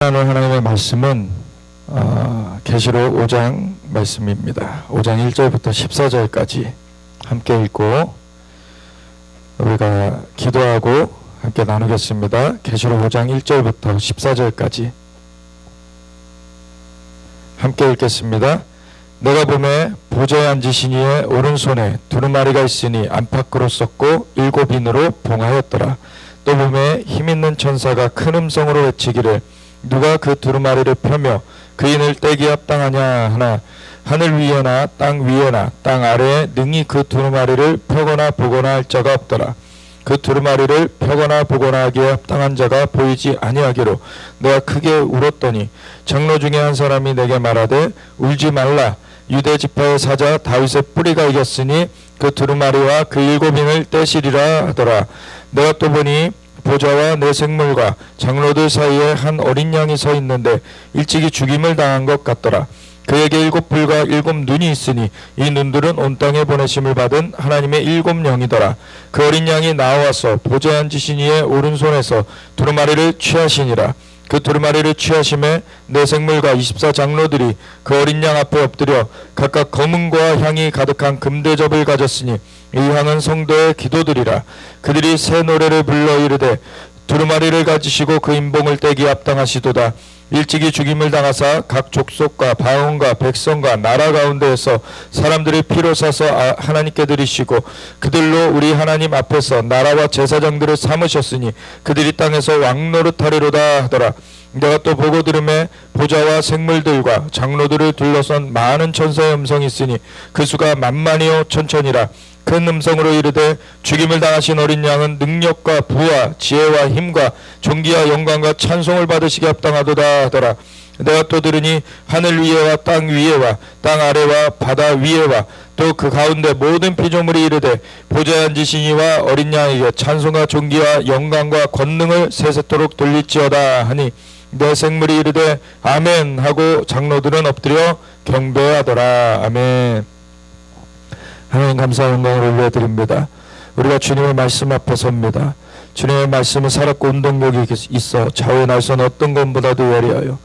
오늘 하나님의 말씀은 계시록 5장 말씀입니다. 5장 1절부터 14절까지 함께 읽고 우리가 기도하고 함께 나누겠습니다. 계시록 5장 1절부터 14절까지 함께 읽겠습니다. 내가 보매 보좌에 앉으신 이의 오른손에 두루마리가 있으니 안팎으로 썼고 7인으로 봉하였더라. 또 보매 힘있는 천사가 큰 음성으로 외치기를 누가 그 두루마리를 펴며 그 인을 떼기에 합당하냐 하나 하늘 위에나 땅 위에나 땅 아래에 능히 그 두루마리를 펴거나 보거나 할 자가 없더라. 그 두루마리를 펴거나 보거나 하기에 합당한 자가 보이지 아니하기로 내가 크게 울었더니 장로 중에 한 사람이 내게 말하되 울지 말라. 유대 지파의 사자 다윗의 뿌리가 이겼으니 그 두루마리와 그 7인을 떼시리라 하더라. 내가 또 보니 보좌와 내 생물과 장로들 사이에 한 어린 양이 서 있는데 일찍이 죽임을 당한 것 같더라. 그에게 7불과 7눈이 있으니 이 눈들은 온 땅에 보내심을 받은 하나님의 7영이더라. 그 어린 양이 나와서 보좌에 앉으신 이의 오른손에서 두루마리를 취하시니라. 그 두루마리를 취하심에 내 생물과 24장로들이 그 어린 양 앞에 엎드려 각각 검은과 향이 가득한 금대접을 가졌으니 이 향은 성도의 기도들이라. 그들이 새 노래를 불러 이르되 두루마리를 가지시고 그 인봉을 떼기 합당하시도다. 일찍이 죽임을 당하사 각 족속과 방언과 백성과 나라 가운데에서 사람들의 피로 사서 하나님께 드리시고 그들로 우리 하나님 앞에서 나라와 제사장들을 삼으셨으니 그들이 땅에서 왕노릇하리로다 하더라. 내가 또 보고 들음에 보좌와 생물들과 장로들을 둘러선 많은 천사의 음성이 있으니 그 수가 만만이요 천천이라. 큰 음성으로 이르되 죽임을 당하신 어린 양은 능력과 부와 지혜와 힘과 존귀와 영광과 찬송을 받으시게 합당하도다 하더라. 내가 또 들으니 하늘 위에와 땅 위에와 땅 아래와 바다 위에와 또 그 가운데 모든 피조물이 이르되 보좌에 앉으신 이와 어린 양에게 찬송과 존귀와 영광과 권능을 세세토록 돌릴지어다 하니 내 생물이 이르되 아멘 하고 장로들은 엎드려 경배하더라. 아멘. 하나님 감사와 영광을 올려드립니다. 우리가 주님의 말씀 앞에 섭니다. 주님의 말씀은 살았고 운동력이 있어 좌우의 날선 어떤 것보다도 예리하여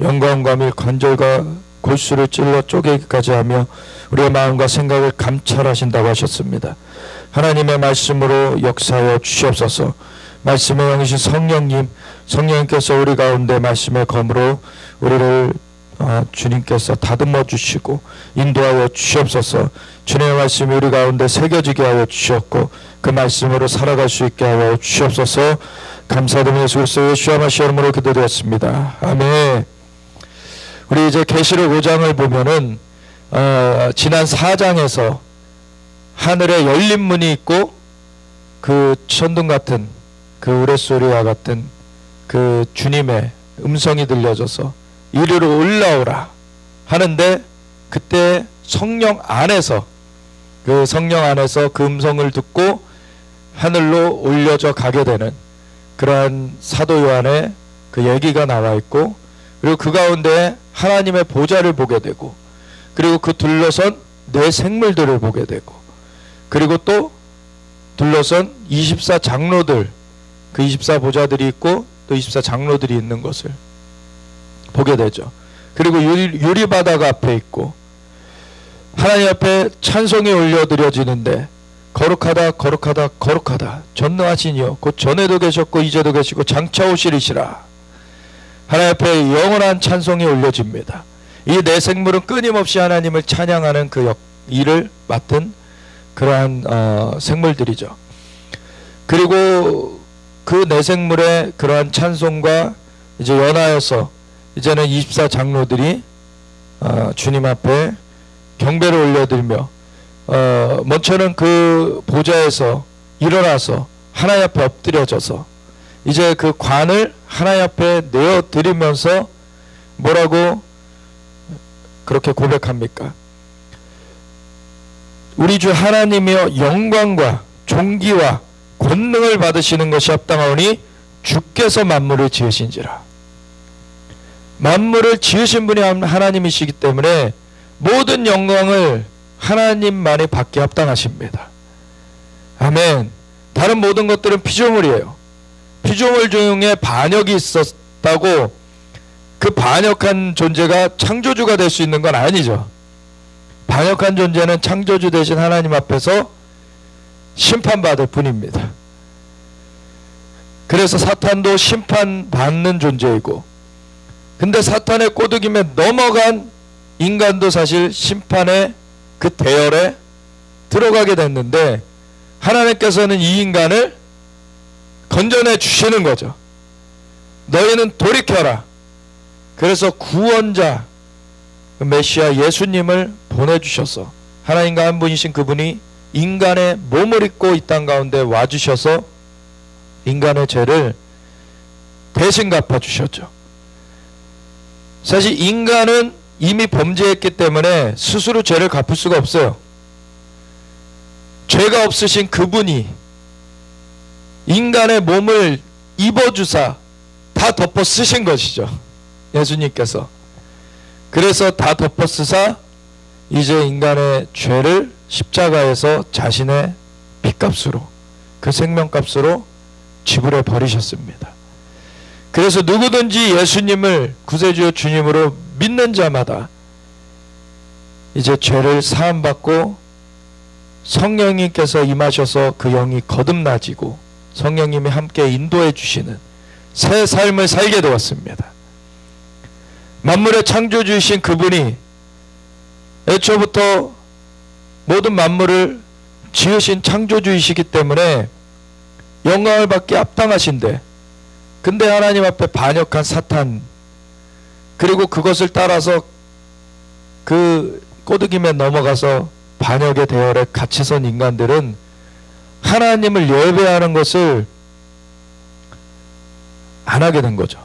영광과 및 관절과 골수를 찔러 쪼개기까지 하며 우리의 마음과 생각을 감찰하신다고 하셨습니다. 하나님의 말씀으로 역사하여 주시옵소서. 말씀의 영이신 성령님께서 우리 가운데 말씀의 검으로 우리를 주님께서 다듬어 주시고 인도하여 주시옵소서. 주님의 말씀이 우리 가운데 새겨지게 하여 주셨고 그 말씀으로 살아갈 수 있게 하여 주시옵소서. 감사드리며 예수 그리스도의 예수와 이름으로 기도드렸습니다. 아멘. 우리 이제 계시록 5장을 보면은 지난 4장에서 하늘에 열린 문이 있고 그 천둥 같은 그 우레소리와 같은 그 주님의 음성이 들려져서 이리로 올라오라 하는데 그때 성령 안에서 그 음성을 듣고 하늘로 올려져 가게 되는 그러한 사도 요한의 그 얘기가 나와 있고 그리고 그 가운데 하나님의 보좌를 보게 되고 그리고 그 둘러선 내 생물들을 보게 되고 그리고 또 둘러선 24장로들 그 24보좌들이 있고 또 24장로들이 있는 것을 보게 되죠. 그리고 유리바다가 앞에 있고 하나님 앞에 찬송이 올려드려지는데 거룩하다 거룩하다 거룩하다 전능하신 이여 곧 전에도 계셨고 이제도 계시고 장차 오시리시라. 하나님 앞에 영원한 찬송이 올려집니다. 이 내 생물은 끊임없이 하나님을 찬양하는 그 일을 맡은 그러한 생물들이죠. 그리고 그 내 생물의 그러한 찬송과 이제 연하여서 이제는 24장로들이 주님 앞에 경배를 올려드리며 먼저는 그 보좌에서 일어나서 하나님 앞에 엎드려져서 이제 그 관을 하나님 앞에 내어드리면서 뭐라고 그렇게 고백합니까? 우리 주 하나님이여 영광과 존귀와 권능을 받으시는 것이 합당하오니 주께서 만물을 지으신지라. 만물을 지으신 분이 하나님이시기 때문에 모든 영광을 하나님만이 받기 합당하십니다. 아멘. 다른 모든 것들은 피조물이에요. 피조물 중에 반역이 있었다고 그 반역한 존재가 창조주가 될 수 있는 건 아니죠. 반역한 존재는 창조주 대신 하나님 앞에서 심판받을 뿐입니다. 그래서 사탄도 심판받는 존재이고, 근데 사탄의 꼬드김에 넘어간 인간도 사실 심판의 그 대열에 들어가게 됐는데, 하나님께서는 이 인간을 건져내 주시는 거죠. 너희는 돌이켜라. 그래서 구원자 메시아 예수님을 보내주셔서, 하나님과 한 분이신 그분이 인간의 몸을 입고 이 땅 가운데 와주셔서 인간의 죄를 대신 갚아주셨죠. 사실 인간은 이미 범죄했기 때문에 스스로 죄를 갚을 수가 없어요. 죄가 없으신 그분이 인간의 몸을 입어주사 다 덮어 쓰신 것이죠. 예수님께서. 그래서 다 덮어 쓰사 이제 인간의 죄를 십자가에서 자신의 피값으로, 그 생명값으로 지불해 버리셨습니다. 그래서 누구든지 예수님을 구세주여 주님으로 믿는 자마다 이제 죄를 사함받고 성령님께서 임하셔서 그 영이 거듭나지고 성령님이 함께 인도해 주시는 새 삶을 살게 되었습니다. 만물의 창조주이신 그분이 애초부터 모든 만물을 지으신 창조주이시기 때문에 영광을 받기 합당하신데, 근데 하나님 앞에 반역한 사탄, 그리고 그것을 따라서 그 꼬드김에 넘어가서 반역의 대열에 같이 선 인간들은 하나님을 예배하는 것을 안 하게 된 거죠.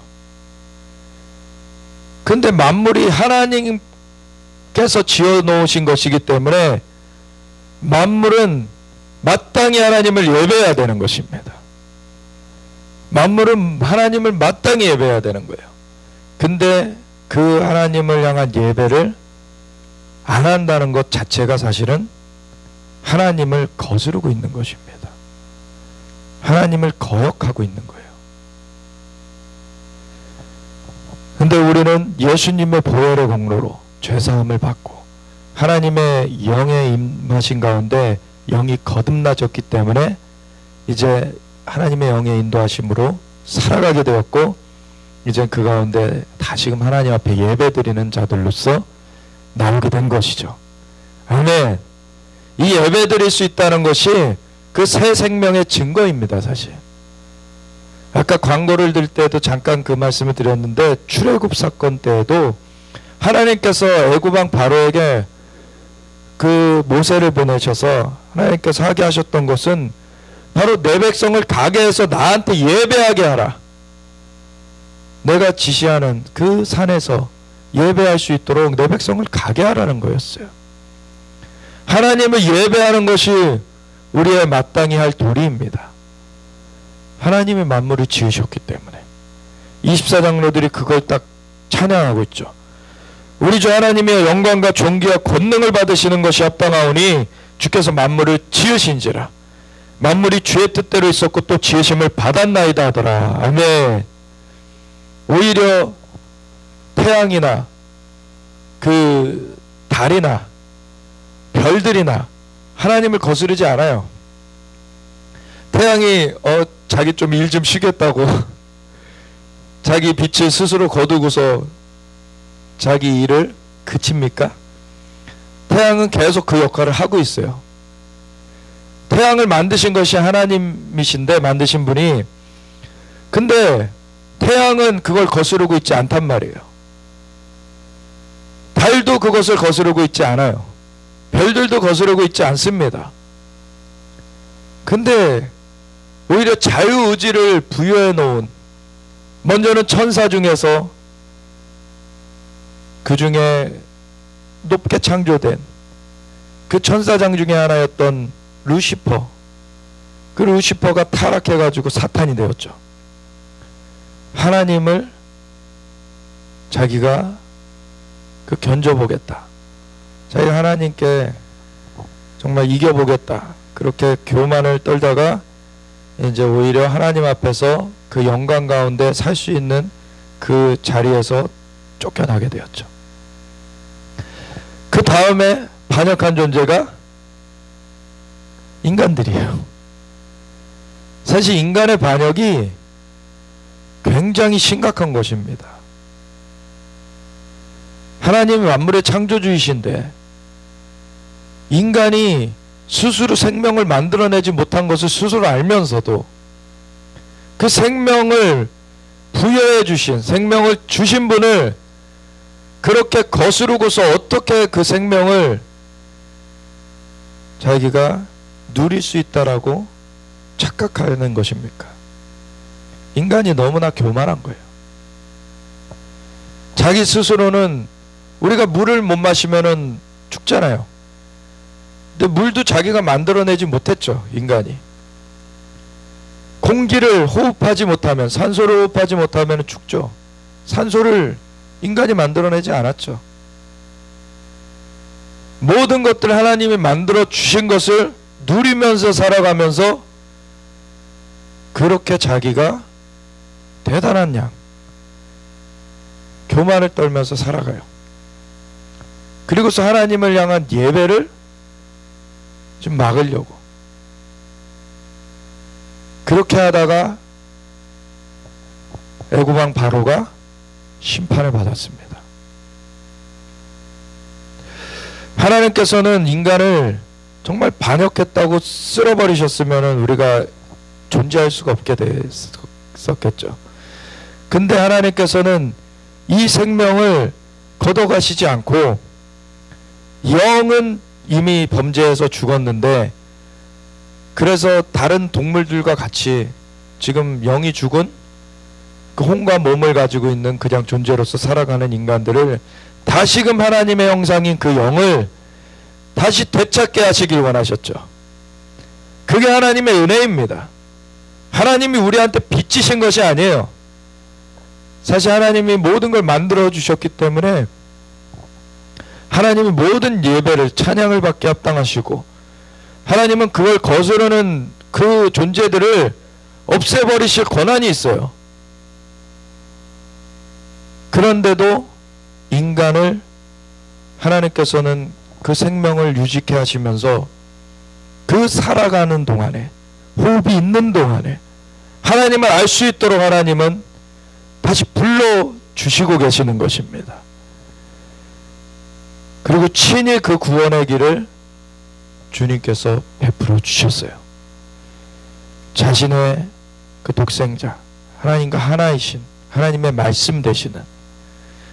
근데 만물이 하나님께서 지어 놓으신 것이기 때문에 만물은 마땅히 하나님을 예배해야 되는 것입니다. 만물은 하나님을 마땅히 예배해야 되는 거예요. 근데 그 하나님을 향한 예배를 안 한다는 것 자체가 사실은 하나님을 거스르고 있는 것입니다. 하나님을 거역하고 있는 거예요. 근데 우리는 예수님의 보혈의 공로로 죄사함을 받고 하나님의 영의 임하신 가운데 영이 거듭나졌기 때문에 이제 하나님의 영의 인도하심으로 살아가게 되었고, 이제 그 가운데 다시금 하나님 앞에 예배드리는 자들로서 나오게 된 것이죠. 아멘. 이 예배드릴 수 있다는 것이 그 새 생명의 증거입니다. 사실 아까 광고를 들 때도 잠깐 그 말씀을 드렸는데, 출애굽 사건 때에도 하나님께서 애굽왕 바로에게 그 모세를 보내셔서 하나님께서 하게 하셨던 것은 바로 내 백성을 가게 해서 나한테 예배하게 하라. 내가 지시하는 그 산에서 예배할 수 있도록 내 백성을 가게 하라는 거였어요. 하나님을 예배하는 것이 우리의 마땅히 할 도리입니다. 하나님이 만물을 지으셨기 때문에 24장로들이 그걸 딱 찬양하고 있죠. 우리 주 하나님의 영광과 존귀와 권능을 받으시는 것이 합당하오니 주께서 만물을 지으신지라. 만물이 주의 뜻대로 있었고 또 지으심을 받았나이다 하더라. 아멘. 오히려 태양이나 그 달이나 별들이나 하나님을 거스르지 않아요. 태양이 자기 좀 일 좀 쉬겠다고 자기 빛을 스스로 거두고서 자기 일을 그칩니까? 태양은 계속 그 역할을 하고 있어요. 태양을 만드신 것이 하나님이신데, 만드신 분이. 근데 태양은 그걸 거스르고 있지 않단 말이에요. 달도 그것을 거스르고 있지 않아요. 별들도 거스르고 있지 않습니다. 근데 오히려 자유의지를 부여해 놓은, 먼저는 천사 중에서 그 중에 높게 창조된 그 천사장 중에 하나였던 루시퍼, 그 루시퍼가 타락해가지고 사탄이 되었죠. 하나님을 자기가 그 견져보겠다, 자기가 하나님께 정말 이겨보겠다, 그렇게 교만을 떨다가 이제 오히려 하나님 앞에서 그 영광 가운데 살 수 있는 그 자리에서 쫓겨나게 되었죠. 그 다음에 반역한 존재가 인간들이에요. 사실 인간의 반역이 굉장히 심각한 것입니다. 하나님이 만물의 창조주이신데 인간이 스스로 생명을 만들어내지 못한 것을 스스로 알면서도 그 생명을 부여해 주신, 생명을 주신 분을 그렇게 거스르고서 어떻게 그 생명을 자기가 누릴 수 있다라고 착각하는 것입니까? 인간이 너무나 교만한 거예요. 자기 스스로는 우리가 물을 못 마시면은 죽잖아요. 근데 물도 자기가 만들어내지 못했죠, 인간이. 공기를 호흡하지 못하면, 산소를 호흡하지 못하면 죽죠. 산소를 인간이 만들어내지 않았죠. 모든 것들 하나님이 만들어 주신 것을 누리면서 살아가면서 그렇게 자기가 대단한 양, 교만을 떨면서 살아가요. 그리고서 하나님을 향한 예배를 좀 막으려고 그렇게 하다가 애굽왕 바로가 심판을 받았습니다. 하나님께서는 인간을 정말 반역했다고 쓸어버리셨으면 우리가 존재할 수가 없게 됐었겠죠. 근데 하나님께서는 이 생명을 걷어가시지 않고, 영은 이미 범죄해서 죽었는데 그래서 다른 동물들과 같이 지금 영이 죽은 그 혼과 몸을 가지고 있는 그냥 존재로서 살아가는 인간들을 다시금 하나님의 형상인 그 영을 다시 되찾게 하시길 원하셨죠. 그게 하나님의 은혜입니다. 하나님이 우리한테 빚지신 것이 아니에요. 사실 하나님이 모든 걸 만들어 주셨기 때문에 하나님이 모든 예배를, 찬양을 받게 합당하시고, 하나님은 그걸 거스르는 그 존재들을 없애버리실 권한이 있어요. 그런데도 인간을 하나님께서는 그 생명을 유지케 하시면서 그 살아가는 동안에, 호흡이 있는 동안에 하나님을 알 수 있도록 하나님은 다시 불러주시고 계시는 것입니다. 그리고 친히 그 구원의 길을 주님께서 베풀어 주셨어요. 자신의 그 독생자, 하나님과 하나이신 하나님의 말씀 되시는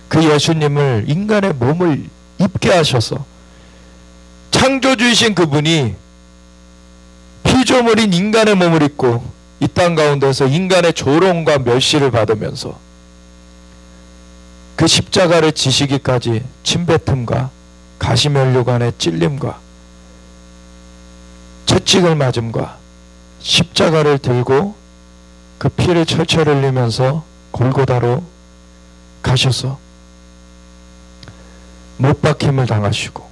그 예수님을 인간의 몸을 입게 하셔서, 창조주이신 그분이 피조물인 인간의 몸을 입고 이 땅 가운데서 인간의 조롱과 멸시를 받으면서 그 십자가를 지시기까지 침뱉음과 가시면류관의 찔림과 채찍을 맞음과 십자가를 들고 그 피를 철철 흘리면서 골고다로 가셔서 못박힘을 당하시고,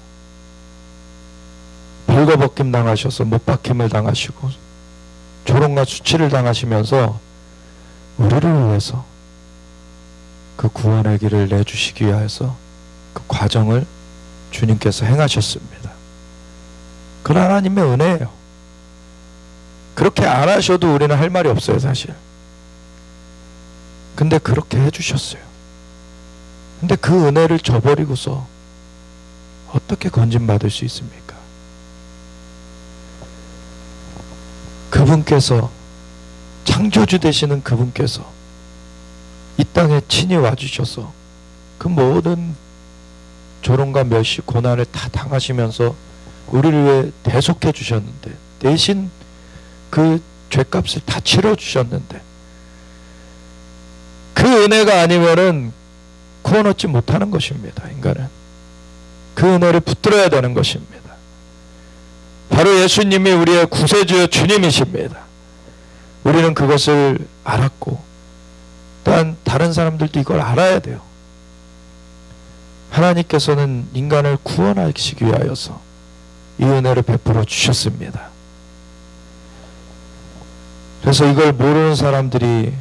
벌거벗김 당하셔서 못박힘을 당하시고 조롱과 수치를 당하시면서 우리를 위해서 그 구원의 길을 내주시기 위해서 그 과정을 주님께서 행하셨습니다. 그건 하나님의 은혜예요. 그렇게 안 하셔도 우리는 할 말이 없어요, 사실. 근데 그렇게 해주셨어요. 근데 그 은혜를 저버리고서 어떻게 건진받을 수 있습니까? 그분께서, 창조주 되시는 그분께서 이 땅에 친히 와주셔서 그 모든 조롱과 멸시, 고난을 다 당하시면서 우리를 위해 대속해 주셨는데, 대신 그 죄값을 다 치러 주셨는데, 그 은혜가 아니면은 구원 얻지 못하는 것입니다. 인간은 그 은혜를 붙들어야 되는 것입니다. 바로 예수님이 우리의 구세주여 주님이십니다. 우리는 그것을 알았고, 또한 다른 사람들도 이걸 알아야 돼요. 하나님께서는 인간을 구원하시기 위하여서 이 은혜를 베풀어 주셨습니다. 그래서 이걸 모르는 사람들이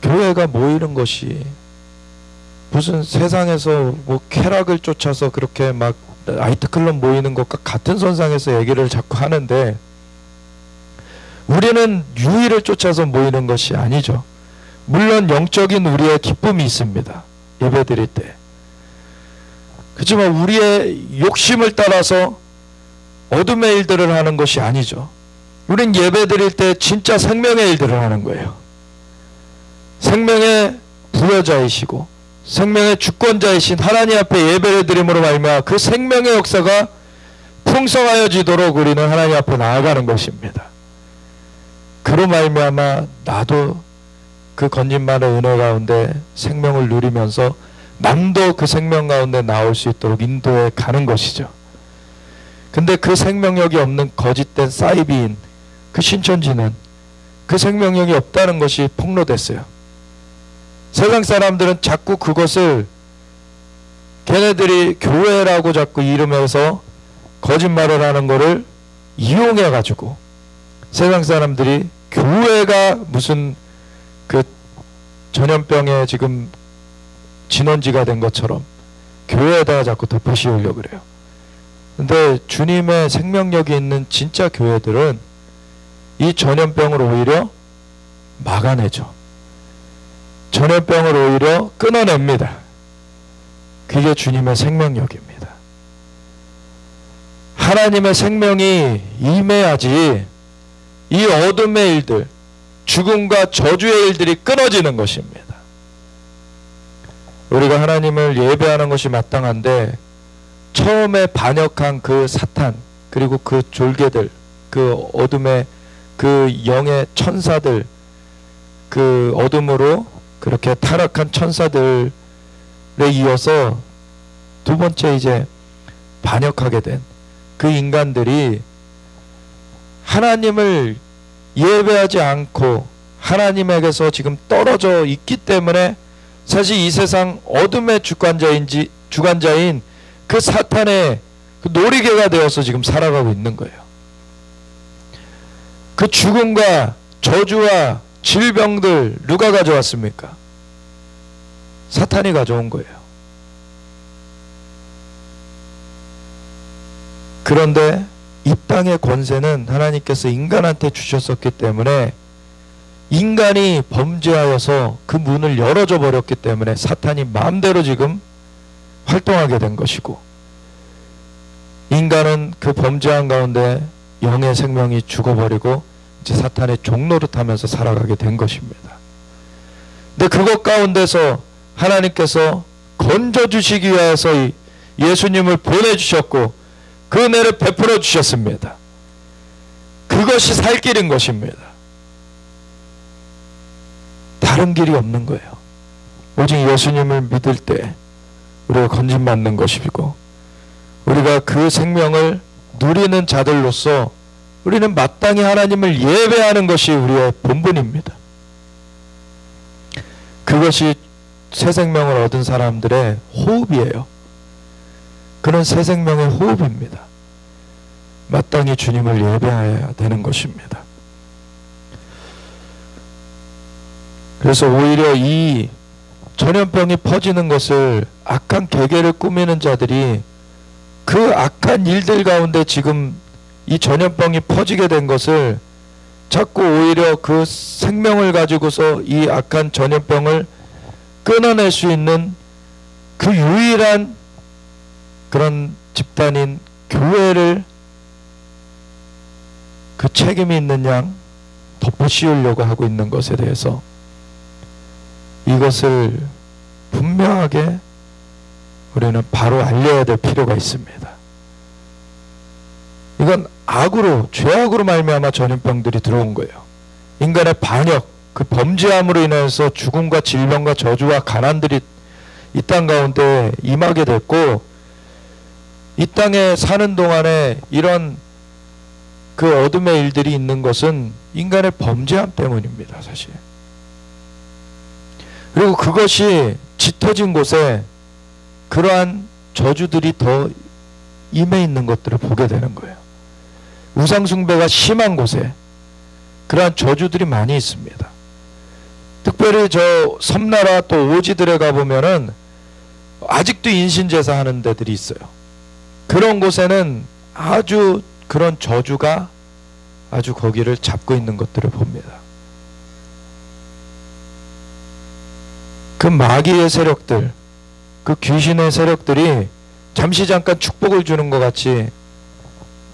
교회가 모이는 것이 무슨 세상에서 뭐 쾌락을 쫓아서 그렇게 막 나이트클럽 모이는 것과 같은 선상에서 얘기를 자꾸 하는데, 우리는 유의를 쫓아서 모이는 것이 아니죠. 물론 영적인 우리의 기쁨이 있습니다, 예배 드릴 때. 그렇지만 우리의 욕심을 따라서 어둠의 일들을 하는 것이 아니죠. 우린 예배 드릴 때 진짜 생명의 일들을 하는 거예요. 생명의 부여자이시고 생명의 주권자이신 하나님 앞에 예배를 드림으로 말미암아 그 생명의 역사가 풍성하여지도록 우리는 하나님 앞에 나아가는 것입니다. 그로 말미암아 나도 그 건진만의 은혜 가운데 생명을 누리면서 남도 그 생명 가운데 나올 수 있도록 인도해 가는 것이죠. 근데 그 생명력이 없는 거짓된 사이비인 그 신천지는 그 생명력이 없다는 것이 폭로됐어요. 세상 사람들은 자꾸 그것을 걔네들이 교회라고 자꾸 이름해서 거짓말을 하는 것을 이용해 가지고 세상 사람들이 교회가 무슨 그 전염병에 지금 진원지가 된 것처럼 교회에다가 자꾸 덮어 씌우려고 그래요. 근데 주님의 생명력이 있는 진짜 교회들은 이 전염병을 오히려 막아내죠. 전염병을 오히려 끊어냅니다. 그게 주님의 생명력입니다. 하나님의 생명이 임해야지 이 어둠의 일들, 죽음과 저주의 일들이 끊어지는 것입니다. 우리가 하나님을 예배하는 것이 마땅한데 처음에 반역한 그 사탄, 그리고 그 졸개들, 그 어둠의 그 영의 천사들, 그 어둠으로 그렇게 타락한 천사들에 이어서 두 번째 이제 반역하게 된 그 인간들이 하나님을 예배하지 않고 하나님에게서 지금 떨어져 있기 때문에 사실 이 세상 어둠의 주관자인 그 사탄의 그 놀이개가 되어서 지금 살아가고 있는 거예요. 그 죽음과 저주와 질병들 누가 가져왔습니까? 사탄이 가져온 거예요. 그런데 이 땅의 권세는 하나님께서 인간한테 주셨었기 때문에 인간이 범죄하여서 그 문을 열어줘 버렸기 때문에 사탄이 마음대로 지금 활동하게 된 것이고, 인간은 그 범죄한 가운데 영의 생명이 죽어버리고 이제 사탄의 종노릇하면서 살아가게 된 것입니다. 근데 그것 가운데서 하나님께서 건져주시기 위해서 예수님을 보내주셨고 그 은혜를 베풀어 주셨습니다. 그것이 살 길인 것입니다. 다른 길이 없는 거예요. 오직 예수님을 믿을 때 우리가 건진받는 것이고, 우리가 그 생명을 누리는 자들로서 우리는 마땅히 하나님을 예배하는 것이 우리의 본분입니다. 그것이 새 생명을 얻은 사람들의 호흡이에요. 그런 새 생명의 호흡입니다. 마땅히 주님을 예배해야 되는 것입니다. 그래서 오히려 이 전염병이 퍼지는 것을 악한 계계를 꾸미는 자들이 그 악한 일들 가운데 지금 이 전염병이 퍼지게 된 것을 자꾸 오히려 그 생명을 가지고서 이 악한 전염병을 끊어낼 수 있는 그 유일한 그런 집단인 교회를 그 책임이 있는 양 덮어 씌우려고 하고 있는 것에 대해서 이것을 분명하게 우리는 바로 알려야 될 필요가 있습니다. 이건 악으로, 죄악으로 말미암아 전염병들이 들어온 거예요. 인간의 반역, 그 범죄함으로 인해서 죽음과 질병과 저주와 가난들이 이 땅 가운데 임하게 됐고, 이 땅에 사는 동안에 이런 그 어둠의 일들이 있는 것은 인간의 범죄함 때문입니다, 사실. 그리고 그것이 짙어진 곳에 그러한 저주들이 더 임해 있는 것들을 보게 되는 거예요. 우상숭배가 심한 곳에 그러한 저주들이 많이 있습니다. 특별히 저 섬나라 또 오지들에 가보면은 아직도 인신제사 하는 데들이 있어요. 그런 곳에는 아주 그런 저주가 아주 거기를 잡고 있는 것들을 봅니다. 그 마귀의 세력들, 그 귀신의 세력들이 잠시 잠깐 축복을 주는 것 같이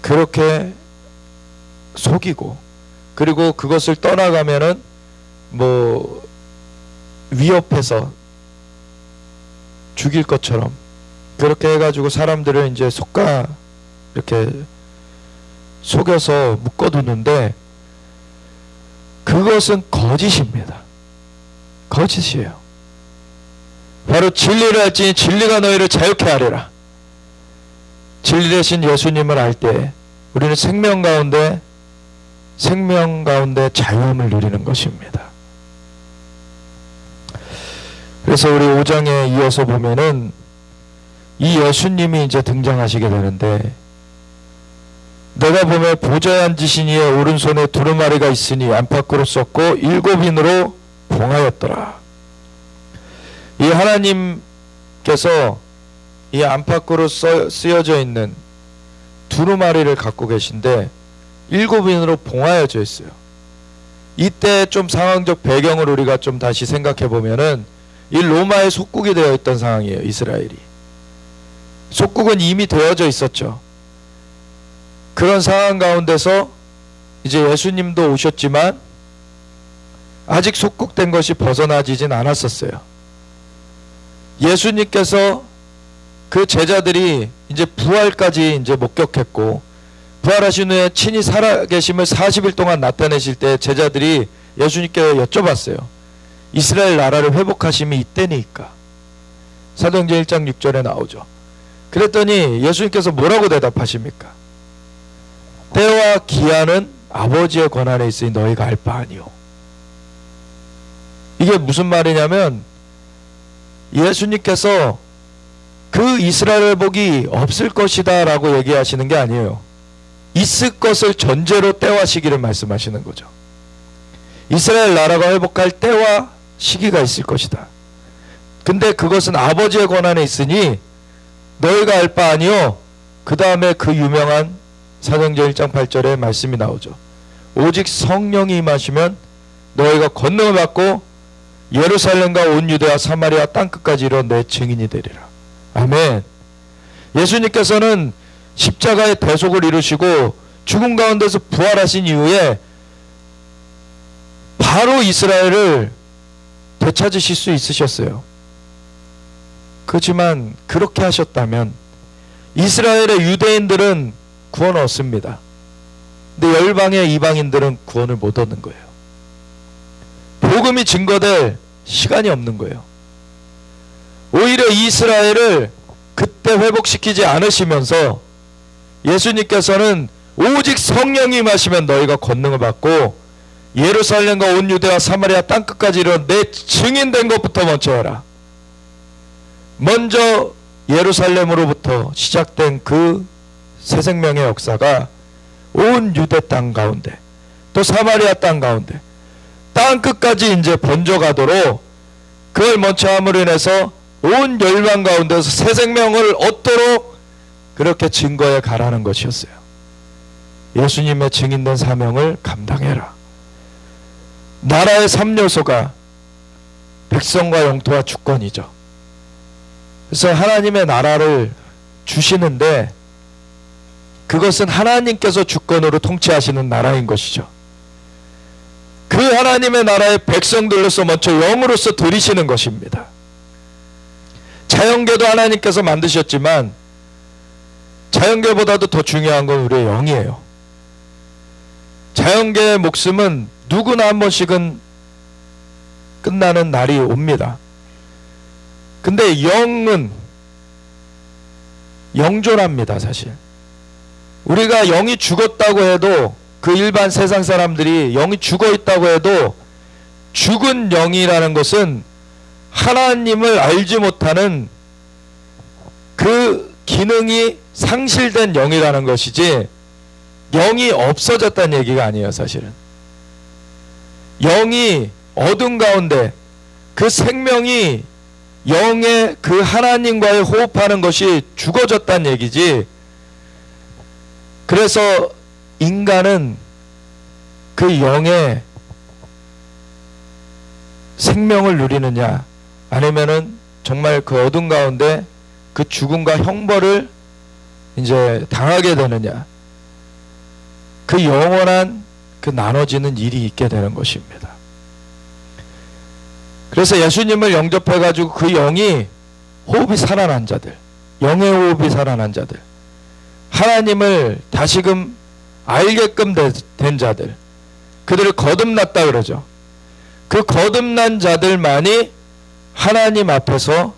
그렇게 속이고, 그리고 그것을 떠나가면은 뭐 위협해서 죽일 것처럼 그렇게 해가지고 사람들을 이제 이렇게 속여서 묶어두는데, 그것은 거짓입니다. 거짓이에요. 바로 진리를 알지니 진리가 너희를 자유케 하리라. 진리 대신 예수님을 알 때 우리는 생명 가운데 자유함을 누리는 것입니다. 그래서 우리 5장에 이어서 보면은 이 예수님이 이제 등장하시게 되는데, 내가 보면 보좌에 앉으신 이의 오른손에 두루마리가 있으니 안팎으로 썼고 7인으로 봉하였더라. 이 하나님께서 이 안팎으로 쓰여져 있는 두루마리를 갖고 계신데 7인으로 봉하여져 있어요. 이때 좀 상황적 배경을 우리가 좀 다시 생각해 보면은 이 로마의 속국이 되어 있던 상황이에요. 이스라엘이 속국은 이미 되어져 있었죠. 그런 상황 가운데서 이제 예수님도 오셨지만 아직 속국된 것이 벗어나지진 않았었어요. 예수님께서 그 제자들이 이제 부활까지 이제 목격했고, 부활하신 후에 친히 살아계심을 40일 동안 나타내실 때 제자들이 예수님께 여쭤봤어요. 이스라엘 나라를 회복하심이 이때니까. 사도행전 1장 6절에 나오죠. 그랬더니 예수님께서 뭐라고 대답하십니까? 때와 기한은 아버지의 권한에 있으니 너희가 알 바 아니오. 이게 무슨 말이냐면, 예수님께서 그 이스라엘 회복이 없을 것이다 라고 얘기하시는 게 아니에요. 있을 것을 전제로 때와 시기를 말씀하시는 거죠. 이스라엘 나라가 회복할 때와 시기가 있을 것이다. 근데 그것은 아버지의 권한에 있으니 너희가 알 바 아니오. 그 다음에 그 유명한 사도행전 1장 8절에 말씀이 나오죠. 오직 성령이 임하시면 너희가 권능을 받고 예루살렘과 온 유대와 사마리아 땅끝까지 이르러 내 증인이 되리라. 아멘. 예수님께서는 십자가의 대속을 이루시고 죽음 가운데서 부활하신 이후에 바로 이스라엘을 되찾으실 수 있으셨어요. 그렇지만 그렇게 하셨다면 이스라엘의 유대인들은 구원을 얻습니다. 근데 열방의 이방인들은 구원을 못 얻는 거예요. 복음이 증거될 시간이 없는 거예요. 오히려 이스라엘을 그때 회복시키지 않으시면서 예수님께서는 오직 성령이 임하시면 너희가 권능을 받고 예루살렘과 온 유대와 사마리아 땅끝까지 이르러 내 증인된 것부터 먼저 해라. 먼저 예루살렘으로부터 시작된 그 새 생명의 역사가 온 유대 땅 가운데 또 사마리아 땅 가운데 땅끝까지 이제 번져가도록, 그걸 먼저 함으로 인해서 온 열방 가운데서 새 생명을 얻도록 그렇게 증거해 가라는 것이었어요. 예수님의 증인된 사명을 감당해라. 나라의 3요소가 백성과 영토와 주권이죠. 그래서 하나님의 나라를 주시는데 그것은 하나님께서 주권으로 통치하시는 나라인 것이죠. 그 하나님의 나라의 백성들로서 먼저 영으로서 들이시는 것입니다. 자연계도 하나님께서 만드셨지만 자연계보다도 더 중요한 건 우리의 영이에요. 자연계의 목숨은 누구나 한 번씩은 끝나는 날이 옵니다. 근데 영은 영존합니다. 사실 우리가 영이 죽었다고 해도, 그 일반 세상 사람들이 영이 죽어 있다고 해도 죽은 영이라는 것은 하나님을 알지 못하는 그 기능이 상실된 영이라는 것이지 영이 없어졌다는 얘기가 아니에요. 사실은 영이 어둠 가운데 그 생명이 영의 그 하나님과의 호흡하는 것이 죽어졌다는 얘기지. 그래서 인간은 그 영의 생명을 누리느냐, 아니면은 정말 그 어둠 가운데 그 죽음과 형벌을 이제 당하게 되느냐, 그 영원한 그 나눠지는 일이 있게 되는 것입니다. 그래서 예수님을 영접해가지고 그 영이 호흡이 살아난 자들, 영의 호흡이 살아난 자들, 하나님을 다시금 알게끔 된 자들, 그들을 거듭났다 그러죠. 그 거듭난 자들만이 하나님 앞에서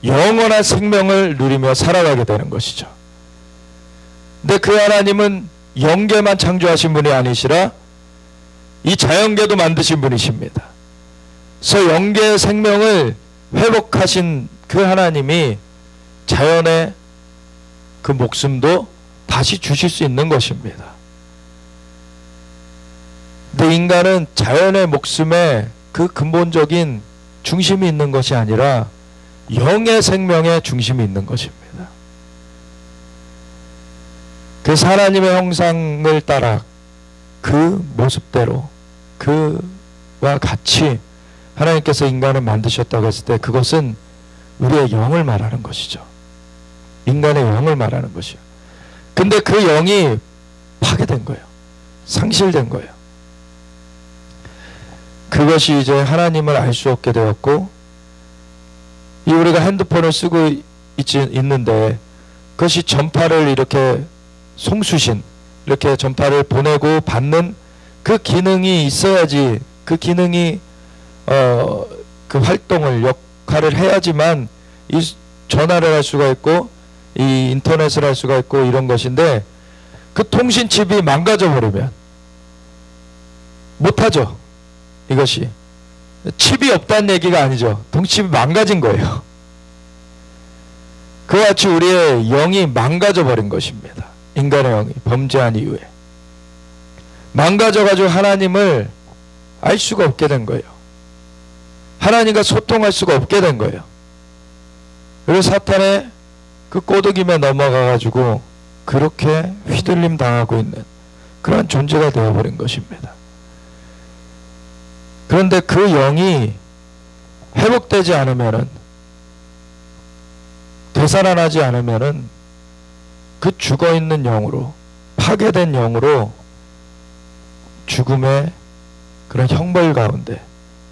영원한 생명을 누리며 살아가게 되는 것이죠. 근데 그 하나님은 영계만 창조하신 분이 아니시라 이 자연계도 만드신 분이십니다. 그래서 영계의 생명을 회복하신 그 하나님이 자연의 그 목숨도 다시 주실 수 있는 것입니다. 근데 인간은 자연의 목숨에 그 근본적인 중심이 있는 것이 아니라 영의 생명에 중심이 있는 것입니다. 그래서 하나님의 형상을 따라 그 모습대로 그와 같이 하나님께서 인간을 만드셨다고 했을 때 그것은 우리의 영을 말하는 것이죠. 인간의 영을 말하는 것이요. 근데 그 영이 파괴된 거예요. 상실된 거예요. 그것이 이제 하나님을 알 수 없게 되었고, 이 우리가 핸드폰을 쓰고 있는데 그것이 전파를 이렇게 송수신, 이렇게 전파를 보내고 받는 그 기능이 있어야지, 그 기능이 그 활동을 역할을 해야지만 이 전화를 할 수가 있고 이 인터넷을 할 수가 있고 이런 것인데, 그 통신칩이 망가져 버리면 못하죠. 이것이 칩이 없다는 얘기가 아니죠. 통신칩이 망가진 거예요. 그와 같이 우리의 영이 망가져 버린 것입니다. 인간의 영이 범죄한 이후에 망가져가지고 하나님을 알 수가 없게 된 거예요. 하나님과 소통할 수가 없게 된 거예요. 그래서 사탄의 그 꼬드김에 넘어가가지고 그렇게 휘둘림 당하고 있는 그런 존재가 되어버린 것입니다. 그런데 그 영이 회복되지 않으면은, 되살아나지 않으면은 그 죽어있는 영으로, 파괴된 영으로 죽음의 그런 형벌 가운데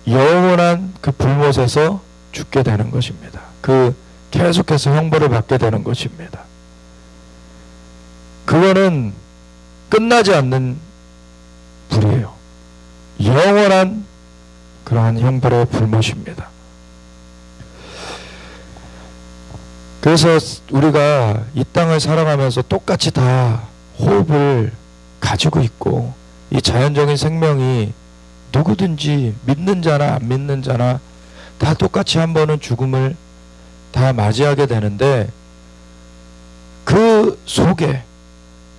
영원한 그 불못에서 죽게 되는 것입니다. 그 계속해서 형벌을 받게 되는 것입니다. 그거는 끝나지 않는 불이에요. 영원한 그러한 형벌의 불못입니다. 그래서 우리가 이 땅을 살아가면서 똑같이 다 호흡을 가지고 있고, 이 자연적인 생명이 누구든지 믿는 자나 안 믿는 자나 다 똑같이 한 번은 죽음을 다 맞이하게 되는데, 그 속에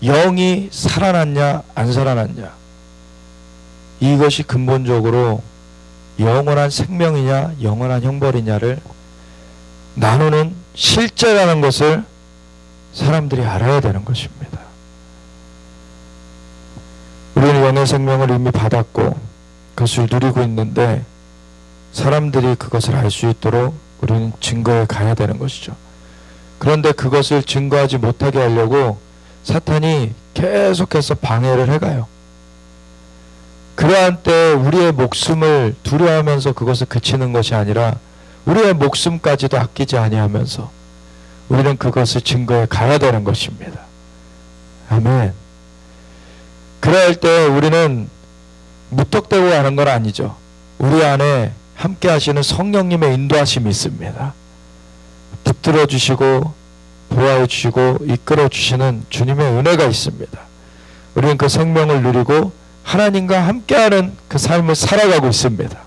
영이 살아났냐 안 살아났냐, 이것이 근본적으로 영원한 생명이냐 영원한 형벌이냐를 나누는 실제라는 것을 사람들이 알아야 되는 것입니다. 우리는 영의 생명을 이미 받았고 그것을 누리고 있는데, 사람들이 그것을 알 수 있도록 우리는 증거에 가야 되는 것이죠. 그런데 그것을 증거하지 못하게 하려고 사탄이 계속해서 방해를 해가요. 그러한 때 우리의 목숨을 두려워하면서 그것을 그치는 것이 아니라 우리의 목숨까지도 아끼지 아니하면서 우리는 그것을 증거해 가야 되는 것입니다. 아멘. 그럴 때 우리는 무턱대고 하는 건 아니죠. 우리 안에 함께 하시는 성령님의 인도하심이 있습니다. 붙들어 주시고 보호해 주시고 이끌어 주시는 주님의 은혜가 있습니다. 우리는 그 생명을 누리고 하나님과 함께하는 그 삶을 살아가고 있습니다.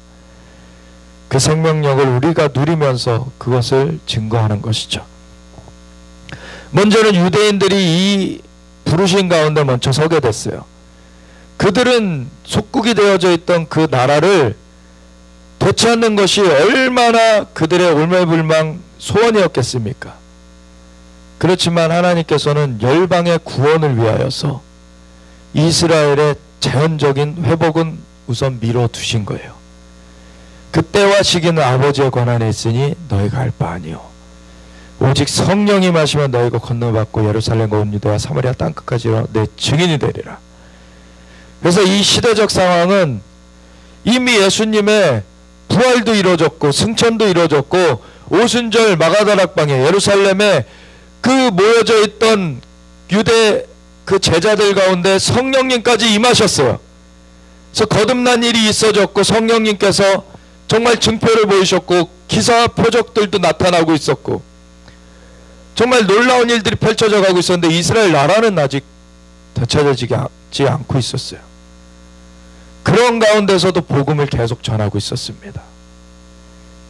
그 생명력을 우리가 누리면서 그것을 증거하는 것이죠. 먼저는 유대인들이 이 부르심 가운데 먼저 서게 됐어요. 그들은 속국이 되어져 있던 그 나라를 되지 않는 것이 얼마나 그들의 올매불망 소원이었겠습니까? 그렇지만 하나님께서는 열방의 구원을 위하여서 이스라엘의 자연적인 회복은 우선 미뤄두신 거예요. 그때와 시기는 아버지의 권한에 있으니 너희가 할 바 아니요 오직 성령이 마시면 너희가 건너받고 예루살렘과 온 유대와 사마리아 땅끝까지 내 증인이 되리라. 그래서 이 시대적 상황은 이미 예수님의 부활도 이루어졌고 승천도 이루어졌고 오순절 마가다락방에 예루살렘에 그 모여져 있던 유대 그 제자들 가운데 성령님까지 임하셨어요. 그래서 거듭난 일이 있어졌고 성령님께서 정말 증표를 보이셨고 기사와 표적들도 나타나고 있었고 정말 놀라운 일들이 펼쳐져 가고 있었는데 이스라엘 나라는 아직 되찾아지지 않고 있었어요. 그런 가운데서도 복음을 계속 전하고 있었습니다.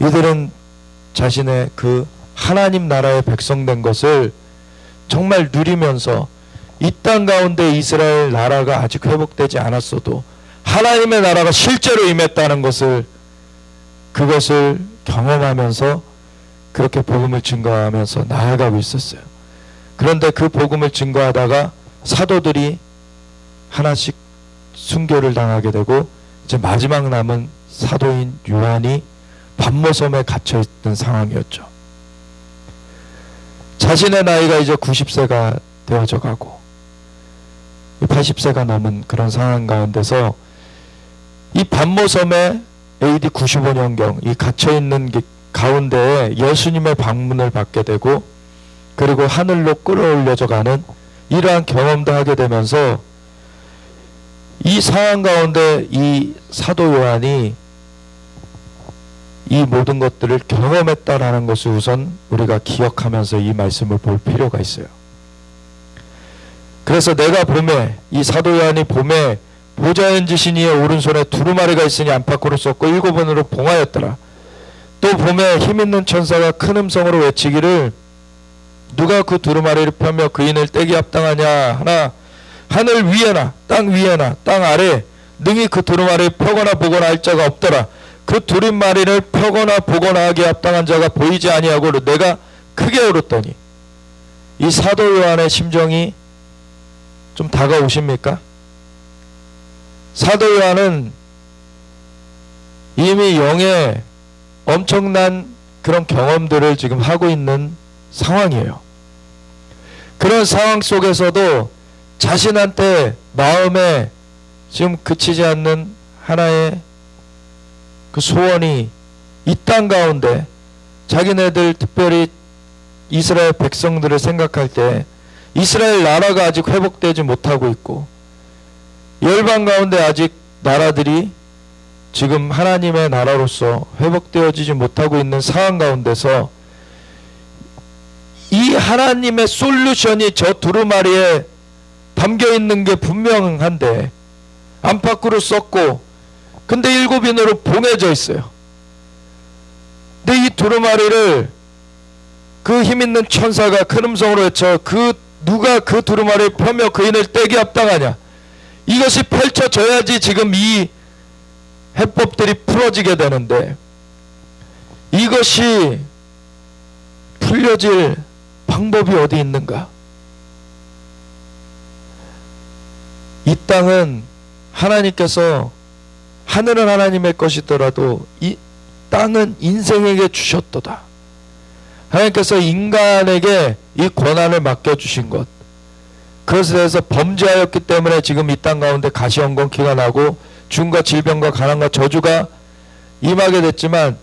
이들은 자신의 그 하나님 나라의 백성된 것을 정말 누리면서 이 땅 가운데 이스라엘 나라가 아직 회복되지 않았어도 하나님의 나라가 실제로 임했다는 것을 그것을 경험하면서 그렇게 복음을 증거하면서 나아가고 있었어요. 그런데 그 복음을 증거하다가 사도들이 하나씩 순교를 당하게 되고 이제 마지막 남은 사도인 요한이 반모섬에 갇혀있던 상황이었죠. 자신의 나이가 이제 90세가 되어져 가고 80세가 넘은 그런 상황 가운데서 이 반모섬에 AD 95년경 이 갇혀있는 가운데에 예수님의 방문을 받게 되고 그리고 하늘로 끌어올려져 가는 이러한 경험도 하게 되면서 이 상황 가운데 이 사도 요한이 이 모든 것들을 경험했다라는 것을 우선 우리가 기억하면서 이 말씀을 볼 필요가 있어요. 그래서 내가 봄에 이 사도 요한이 봄에 보좌에 앉으신 이의 오른손에 두루마리가 있으니 안팎으로 썼고 7번으로 봉하였더라. 또 봄에 힘있는 천사가 큰 음성으로 외치기를 누가 그 두루마리를 펴며 그인을 떼기 합당하냐 하나 하늘 위에나 땅 위에나 땅 아래 능히 그 두루마리를 펴거나 보거나 할 자가 없더라. 그 두루마리를 펴거나 보거나 하기에 합당한 자가 보이지 아니하고 내가 크게 울었더니 이 사도 요한의 심정이 좀 다가오십니까? 사도 요한은 이미 영의 엄청난 그런 경험들을 지금 하고 있는 상황이에요. 그런 상황 속에서도 자신한테 마음에 지금 그치지 않는 하나의 그 소원이 이 땅 가운데 자기네들 특별히 이스라엘 백성들을 생각할 때 이스라엘 나라가 아직 회복되지 못하고 있고 열방 가운데 아직 나라들이 지금 하나님의 나라로서 회복되어지지 못하고 있는 상황 가운데서 이 하나님의 솔루션이 저 두루마리에 담겨있는 게 분명한데 안팎으로 썼고 근데 7인으로 봉해져 있어요. 근데 이 두루마리를 그 힘있는 천사가 큰 음성으로 외쳐 누가 그 두루마리를 펴며 그인을 떼기 합당하냐. 이것이 펼쳐져야지 지금 이 해법들이 풀어지게 되는데 이것이 풀려질 방법이 어디 있는가? 이 땅은 하나님께서 하늘은 하나님의 것이더라도 이 땅은 인생에게 주셨도다. 하나님께서 인간에게 이 권한을 맡겨주신 것 그것에 대해서 범죄하였기 때문에 지금 이 땅 가운데 가시엉겅퀴가 나고 죽음과 질병과 가난과 저주가 임하게 됐지만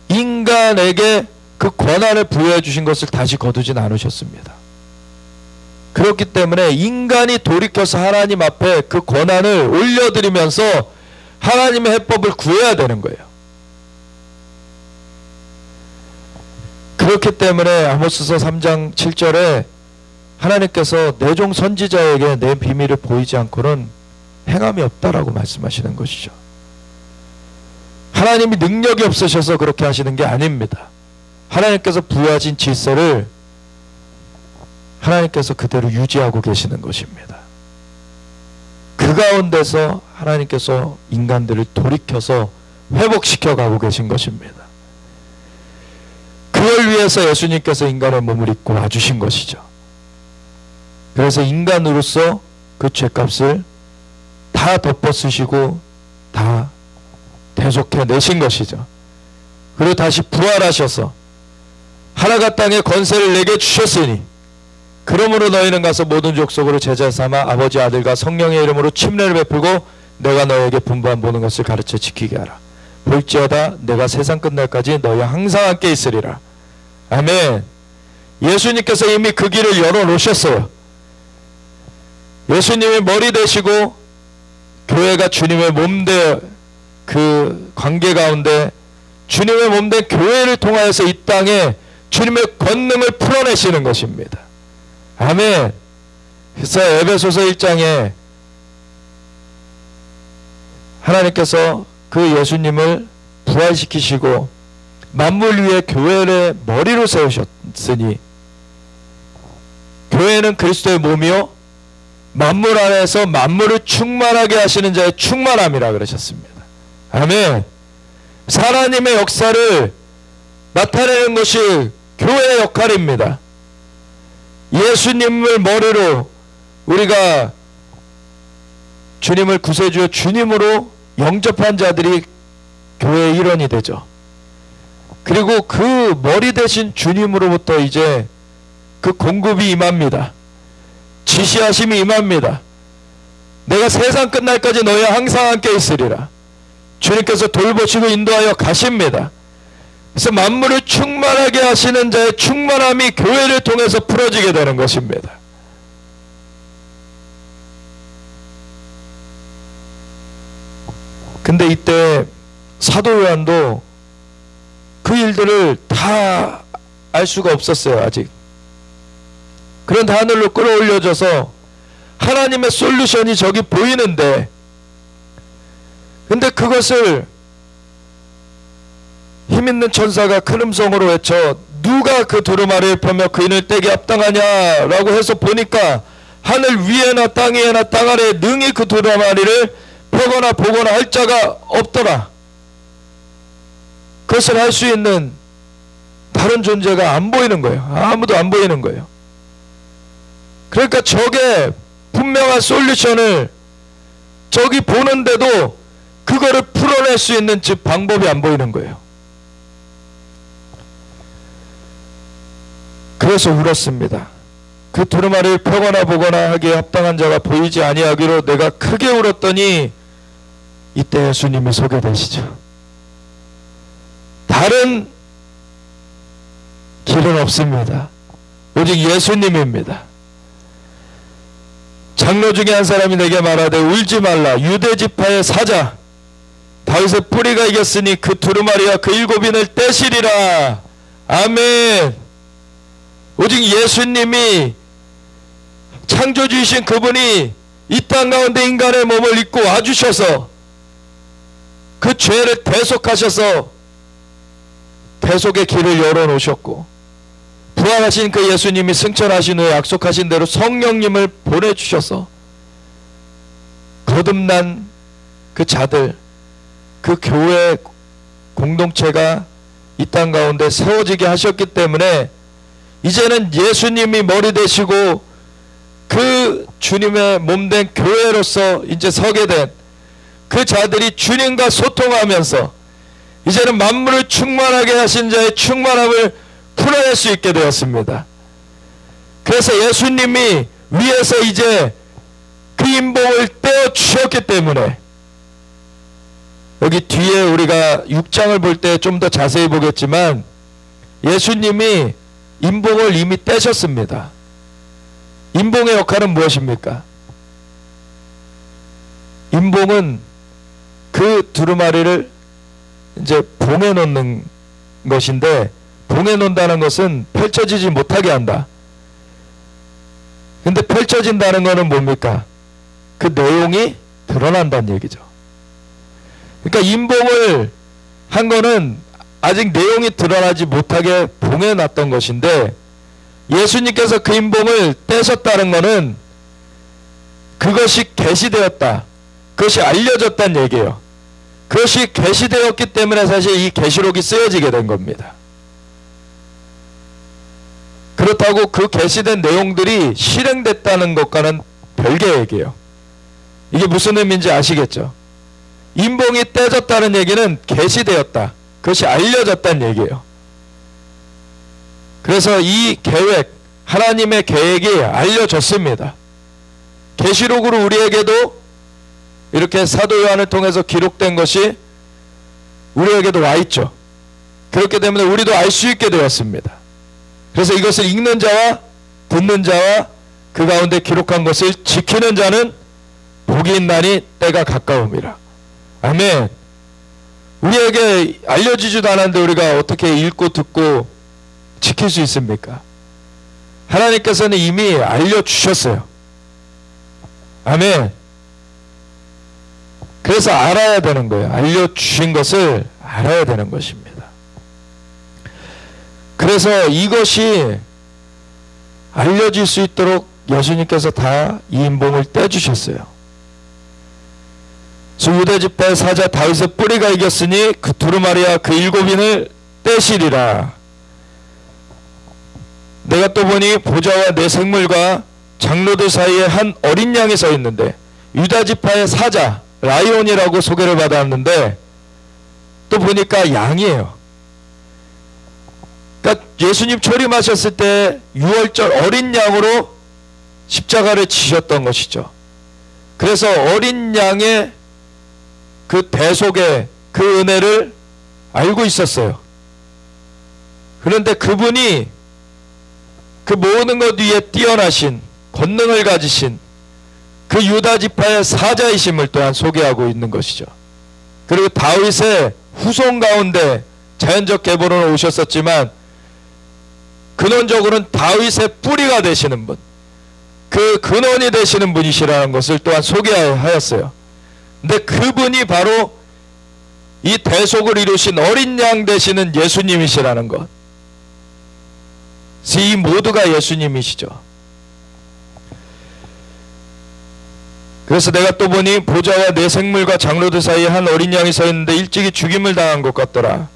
인간에게 그 권한을 부여해 주신 것을 다시 거두진 않으셨습니다. 그렇기 때문에 인간이 돌이켜서 하나님 앞에 그 권한을 올려드리면서 하나님의 해법을 구해야 되는 거예요. 그렇기 때문에 아모스서 3장 7절에 하나님께서 내 종 선지자에게 내 비밀을 보이지 않고는 행함이 없다라고 말씀하시는 것이죠. 하나님이 능력이 없으셔서 그렇게 하시는 게 아닙니다. 하나님께서 부여하신 질서를 하나님께서 그대로 유지하고 계시는 것입니다. 그 가운데서 하나님께서 인간들을 돌이켜서 회복시켜 가고 계신 것입니다. 그걸 위해서 예수님께서 인간의 몸을 입고 와주신 것이죠. 그래서 인간으로서 그 죄값을 다 덮어쓰시고 다 대속해 내신 것이죠. 그리고 다시 부활하셔서 하나가 땅에 권세를 내게 주셨으니 그러므로 너희는 가서 모든 족속으로 제자 삼아 아버지 아들과 성령의 이름으로 침례를 베풀고 내가 너에게 분부한 모든 것을 가르쳐 지키게 하라. 볼지어다 내가 세상 끝날까지 너희와 항상 함께 있으리라. 아멘. 예수님께서 이미 그 길을 열어놓으셨어요. 예수님이 머리 되시고 교회가 주님의 몸되 그 관계 가운데 주님의 몸된 교회를 통하여서 이 땅에 주님의 권능을 풀어내시는 것입니다. 아멘. 그래서 에베소서 1장에 하나님께서 그 예수님을 부활시키시고 만물 위에 교회를 머리로 세우셨으니 교회는 그리스도의 몸이요 만물 안에서 만물을 충만하게 하시는 자의 충만함이라 그러셨습니다. 아멘. 하나님의 역사를 나타내는 것이 교회의 역할입니다. 예수님을 머리로 우리가 주님을 구세주여 주님으로 영접한 자들이 교회의 일원이 되죠. 그리고 그 머리 대신 주님으로부터 이제 그 공급이 임합니다. 지시하심이 임합니다. 내가 세상 끝날까지 너희와 항상 함께 있으리라. 주님께서 돌보시고 인도하여 가십니다. 그래서 만물을 충만하게 하시는 자의 충만함이 교회를 통해서 풀어지게 되는 것입니다. 근데 이때 사도 요한도 그 일들을 다 알 수가 없었어요. 아직. 그런데 하늘로 끌어올려져서 하나님의 솔루션이 저기 보이는데 근데 그것을 힘있는 천사가 큰 음성으로 외쳐 누가 그 두루마리를 펴며 그인을 떼게 합당하냐라고 해서 보니까 하늘 위에나 땅 위에나 땅 아래에 능히 그 두루마리를 펴거나 보거나 할 자가 없더라. 그것을 할 수 있는 다른 존재가 안 보이는 거예요. 아무도 안 보이는 거예요. 그러니까 저게 분명한 솔루션을 저기 보는데도 그거를 풀어낼 수 있는 즉 방법이 안 보이는 거예요. 그래서 울었습니다. 그 두루마리를 펴거나 보거나 하기에 합당한 자가 보이지 아니하기로 내가 크게 울었더니 이때 예수님이 소개되시죠. 다른 길은 없습니다. 오직 예수님입니다. 장로 중에 한 사람이 내게 말하되 울지 말라. 유대 지파의 사자 다윗의 뿌리가 이겼으니 그 두루마리와 그 일곱인을 떼시리라. 아멘. 오직 예수님이 창조주이신 그분이 이 땅 가운데 인간의 몸을 입고 와주셔서 그 죄를 대속하셔서 대속의 길을 열어놓으셨고 부활하신 그 예수님이 승천하신 후에 약속하신 대로 성령님을 보내주셔서 거듭난 그 자들 그 교회 공동체가 이 땅 가운데 세워지게 하셨기 때문에 이제는 예수님이 머리 되시고 그 주님의 몸된 교회로서 이제 서게 된 그 자들이 주님과 소통하면서 이제는 만물을 충만하게 하신 자의 충만함을 풀어낼 수 있게 되었습니다. 그래서 예수님이 위에서 이제 그 인봉을 떼어 주셨기 때문에 여기 뒤에 우리가 6장을 볼 때 좀 더 자세히 보겠지만 예수님이 인봉을 이미 떼셨습니다. 인봉의 역할은 무엇입니까? 인봉은 그 두루마리를 이제 봉해 놓는 것인데 봉해 놓는다는 것은 펼쳐지지 못하게 한다. 근데 펼쳐진다는 것은 뭡니까? 그 내용이 드러난다는 얘기죠. 그러니까 인봉을 한 거는 아직 내용이 드러나지 못하게 봉해 놨던 것인데 예수님께서 그 인봉을 떼셨다는 것은 그것이 계시되었다. 그것이 알려졌다는 얘기예요. 그것이 계시되었기 때문에 사실 이 계시록이 쓰여지게 된 겁니다. 그렇다고 그 계시된 내용들이 실행됐다는 것과는 별개의 얘기예요. 이게 무슨 의미인지 아시겠죠? 인봉이 떼졌다는 얘기는 계시되었다. 그것이 알려졌다는 얘기예요. 그래서 이 계획, 하나님의 계획이 알려졌습니다. 계시록으로 우리에게도 이렇게 사도 요한을 통해서 기록된 것이 우리에게도 와 있죠. 그렇기 때문에 우리도 알 수 있게 되었습니다. 그래서 이것을 읽는 자와 듣는 자와 그 가운데 기록한 것을 지키는 자는 복이 있나니 때가 가까움이라. 아멘. 우리에게 알려지지도 않았는데 우리가 어떻게 읽고 듣고 지킬 수 있습니까? 하나님께서는 이미 알려주셨어요. 아멘. 그래서 알아야 되는 거예요. 알려주신 것을 알아야 되는 것입니다. 그래서 이것이 알려질 수 있도록 예수님께서 다 이 인봉을 떼주셨어요. 유대지파의 사자 다윗의 뿌리가 이겼으니 그 두루마리와 그 일곱인을 떼시리라. 내가 또 보니 보좌와 내 생물과 장로들 사이에 한 어린 양이 서 있는데 유다지파의 사자 라이온이라고 소개를 받았는데 또 보니까 양이에요. 그러니까 예수님 초림하셨을 때 유월절 어린 양으로 십자가를 지셨던 것이죠. 그래서 어린 양의 그 대속의 그 은혜를 알고 있었어요. 그런데 그분이 그 모든 것 위에 뛰어나신 권능을 가지신 그 유다지파의 사자이심을 또한 소개하고 있는 것이죠. 그리고 다윗의 후손 가운데 자연적 계보로 오셨었지만 근원적으로는 다윗의 뿌리가 되시는 분, 그 근원이 되시는 분이시라는 것을 또한 소개하였어요. 근데 그분이 바로 이 대속을 이루신 어린 양 되시는 예수님이시라는 것. 이 모두가 예수님이시죠. 그래서 내가 또 보니 보좌와 내 생물과 장로들 사이에 한 어린 양이 서 있는데 일찍이 죽임을 당한 것 같더라.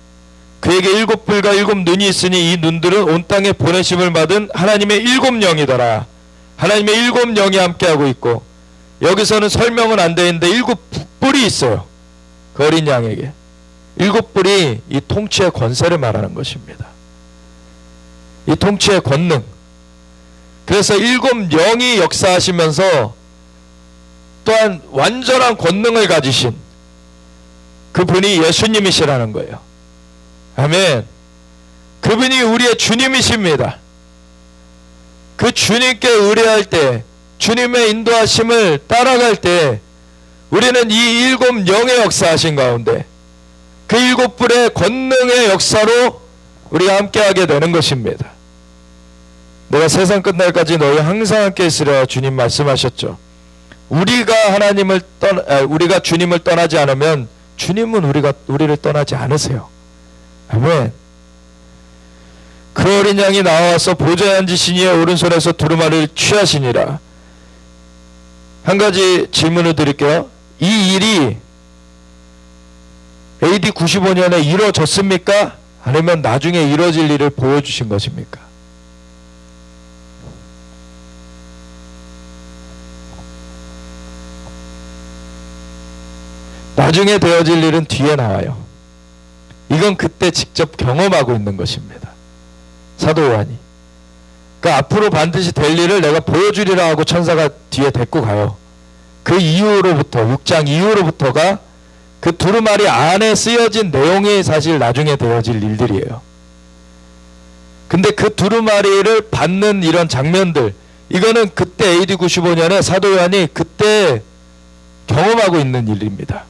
그에게 일곱 뿔과 일곱 눈이 있으니 이 눈들은 온 땅에 보내심을 받은 하나님의 일곱 영이더라. 하나님의 일곱 영이 함께하고 있고 여기서는 설명은 안 되어 있는데 일곱 뿔이 있어요. 그 어린 양에게. 일곱 뿔이 이 통치의 권세를 말하는 것입니다. 이 통치의 권능. 그래서 일곱 영이 역사하시면서 또한 완전한 권능을 가지신 그분이 예수님이시라는 거예요. 아멘. 그분이 우리의 주님이십니다. 그 주님께 의뢰할 때, 주님의 인도하심을 따라갈 때 우리는 이 일곱 영의 역사하신 가운데 그 일곱 뿔의 권능의 역사로 우리가 함께하게 되는 것입니다. 내가 세상 끝날까지 너희 항상 함께 있으라 주님 말씀하셨죠. 우리가 주님을 떠나지 않으면 주님은 우리를 떠나지 않으세요. 아멘. 그 어린 양이 나와서 보좌에 앉으신 이의 오른손에서 두루마리를 취하시니라. 한 가지 질문을 드릴게요. 이 일이 AD 95년에 이루어졌습니까? 아니면 나중에 이루어질 일을 보여주신 것입니까? 나중에 되어질 일은 뒤에 나와요. 이건 그때 직접 경험하고 있는 것입니다. 사도 요한이. 그러니까 앞으로 반드시 될 일을 내가 보여주리라 하고 천사가 뒤에 데리고 가요. 그 이후로부터 6장 이후로부터가 그 두루마리 안에 쓰여진 내용이 사실 나중에 되어질 일들이에요. 근데 그 두루마리를 받는 이런 장면들, 이거는 그때 AD 95년에 사도 요한이 그때 경험하고 있는 일입니다.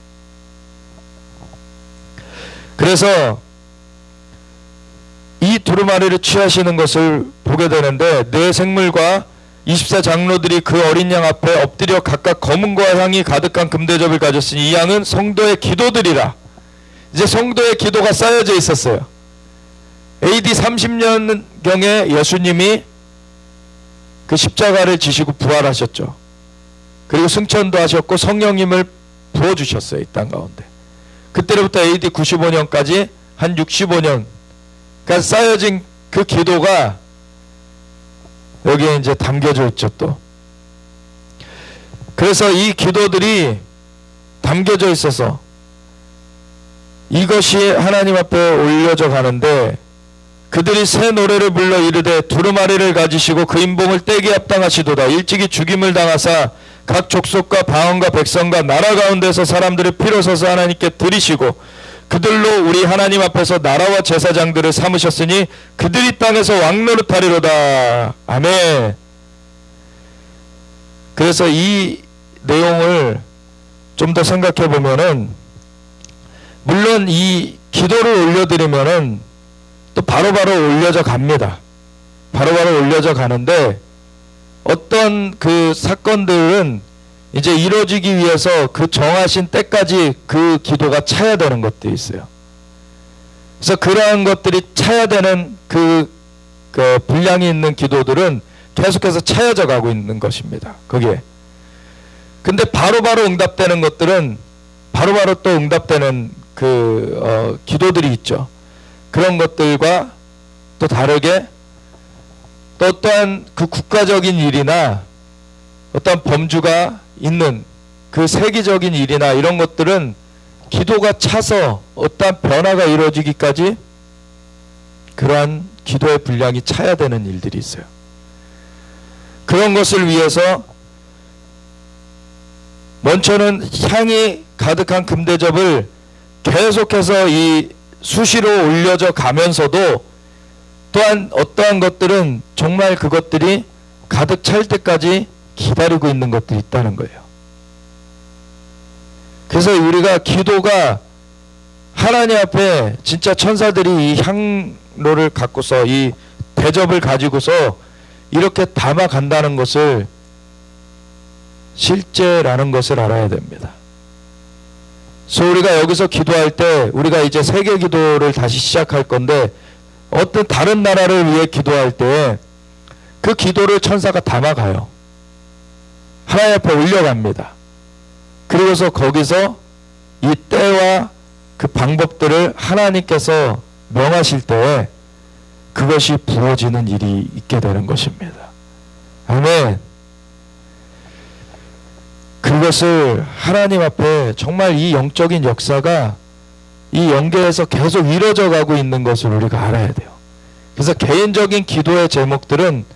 그래서 이 두루마리를 취하시는 것을 보게 되는데 내 생물과 24장로들이 그 어린 양 앞에 엎드려 각각 검은과 향이 가득한 금대접을 가졌으니 이 양은 성도의 기도들이라. 이제 성도의 기도가 쌓여져 있었어요. AD 30년경에 예수님이 그 십자가를 지시고 부활하셨죠. 그리고 승천도 하셨고 성령님을 부어주셨어요. 이 땅 가운데. 그때로부터 AD 95년까지 한 65년 그러니까 쌓여진 그 기도가 여기에 이제 담겨져 있죠. 또 그래서 이 기도들이 담겨져 있어서 이것이 하나님 앞에 올려져 가는데, 그들이 새 노래를 불러 이르되 두루마리를 가지시고 그 인봉을 떼기 합당하시도다. 일찍이 죽임을 당하사 각 족속과 방언과 백성과 나라 가운데서 사람들을 피로 서서 하나님께 드리시고 그들로 우리 하나님 앞에서 나라와 제사장들을 삼으셨으니 그들이 땅에서 왕노릇하리로다. 아멘. 그래서 이 내용을 좀 더 생각해 보면은, 물론 이 기도를 올려드리면은 또 바로바로 올려져 갑니다. 바로바로 올려져 가는데, 어떤 그 사건들은 이제 이루어지기 위해서 그 정하신 때까지 그 기도가 차야 되는 것들이 있어요. 그래서 그러한 것들이 차야 되는 그 분량이 있는 기도들은 계속해서 차여져 가고 있는 것입니다. 거기에. 근데 바로바로 응답되는 것들은 바로바로 또 응답되는 기도들이 있죠. 그런 것들과 또 다르게 또 어떠한 그 국가적인 일이나 어떠한 범주가 있는 그 세계적인 일이나 이런 것들은 기도가 차서 어떠한 변화가 이루어지기까지 그러한 기도의 분량이 차야 되는 일들이 있어요. 그런 것을 위해서 먼저는 향이 가득한 금대접을 계속해서 이 수시로 올려져 가면서도, 또한 어떠한 것들은 정말 그것들이 가득 찰 때까지 기다리고 있는 것들이 있다는 거예요. 그래서 우리가 기도가 하나님 앞에 진짜 천사들이 이 향로를 갖고서 이 대접을 가지고서 이렇게 담아 간다는 것을 실제라는 것을 알아야 됩니다. 그래서 우리가 여기서 기도할 때, 우리가 이제 세계 기도를 다시 시작할 건데, 어떤 다른 나라를 위해 기도할 때 그 기도를 천사가 담아가요. 하나님 앞에 올려갑니다. 그리고서 거기서 이 때와 그 방법들을 하나님께서 명하실 때에 그것이 부어지는 일이 있게 되는 것입니다. 아멘. 그것을 하나님 앞에 정말 이 영적인 역사가 이 영계에서 계속 이루어져 가고 있는 것을 우리가 알아야 돼요. 그래서 개인적인 기도의 제목들은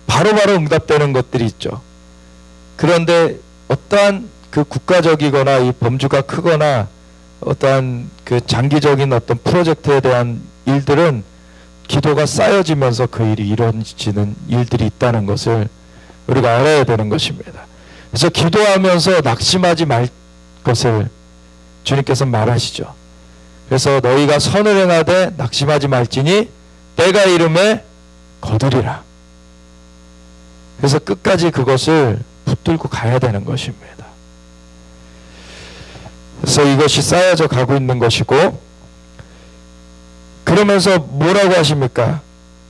바로바로 응답되는 것들이 있죠. 그런데 어떠한 그 국가적이거나 이 범주가 크거나 어떠한 그 장기적인 어떤 프로젝트에 대한 일들은 기도가 쌓여지면서 그 일이 이루어지는 일들이 있다는 것을 우리가 알아야 되는 것입니다. 그래서 기도하면서 낙심하지 말 것을 주님께서 말하시죠. 그래서 너희가 선을 행하되 낙심하지 말지니 때가 이름에 거두리라. 그래서 끝까지 그것을 붙들고 가야 되는 것입니다. 그래서 이것이 쌓여져 가고 있는 것이고, 그러면서 뭐라고 하십니까?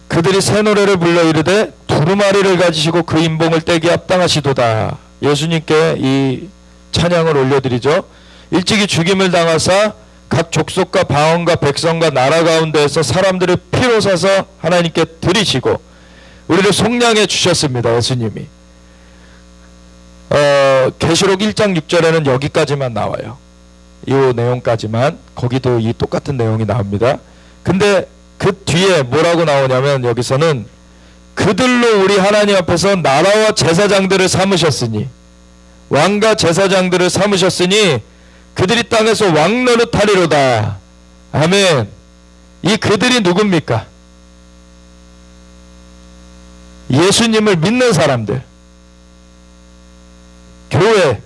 그들이 새 노래를 불러 이르되 두루마리를 가지시고 그 인봉을 떼기 합당하시도다. 예수님께 이 찬양을 올려드리죠. 일찍이 죽임을 당하사 각 족속과 방언과 백성과 나라 가운데에서 사람들을 피로 사서 하나님께 드리시고 우리를 속량해 주셨습니다. 예수님이. 계시록 1장 6절에는 여기까지만 나와요. 이 내용까지만. 거기도 이 똑같은 내용이 나옵니다. 근데 그 뒤에 뭐라고 나오냐면, 여기서는 그들로 우리 하나님 앞에서 나라와 제사장들을 삼으셨으니, 왕과 제사장들을 삼으셨으니 그들이 땅에서 왕노릇하리로다. 아멘. 이 그들이 누굽니까? 예수님을 믿는 사람들, 교회,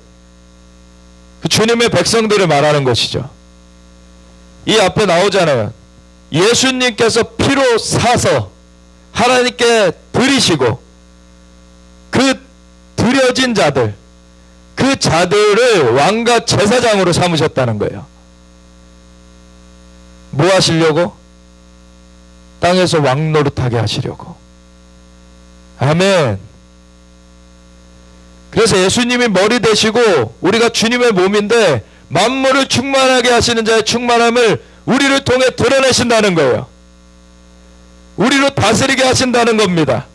그 주님의 백성들을 말하는 것이죠. 이 앞에 나오잖아요. 예수님께서 피로 사서 하나님께 드리시고 그 드려진 자들, 그 자들을 왕과 제사장으로 삼으셨다는 거예요. 뭐 하시려고? 땅에서 왕노릇하게 하시려고. 아멘. 그래서 예수님이 머리 되시고 우리가 주님의 몸인데 만물을 충만하게 하시는 자의 충만함을 우리를 통해 드러내신다는 거예요. 우리로 다스리게 하신다는 겁니다.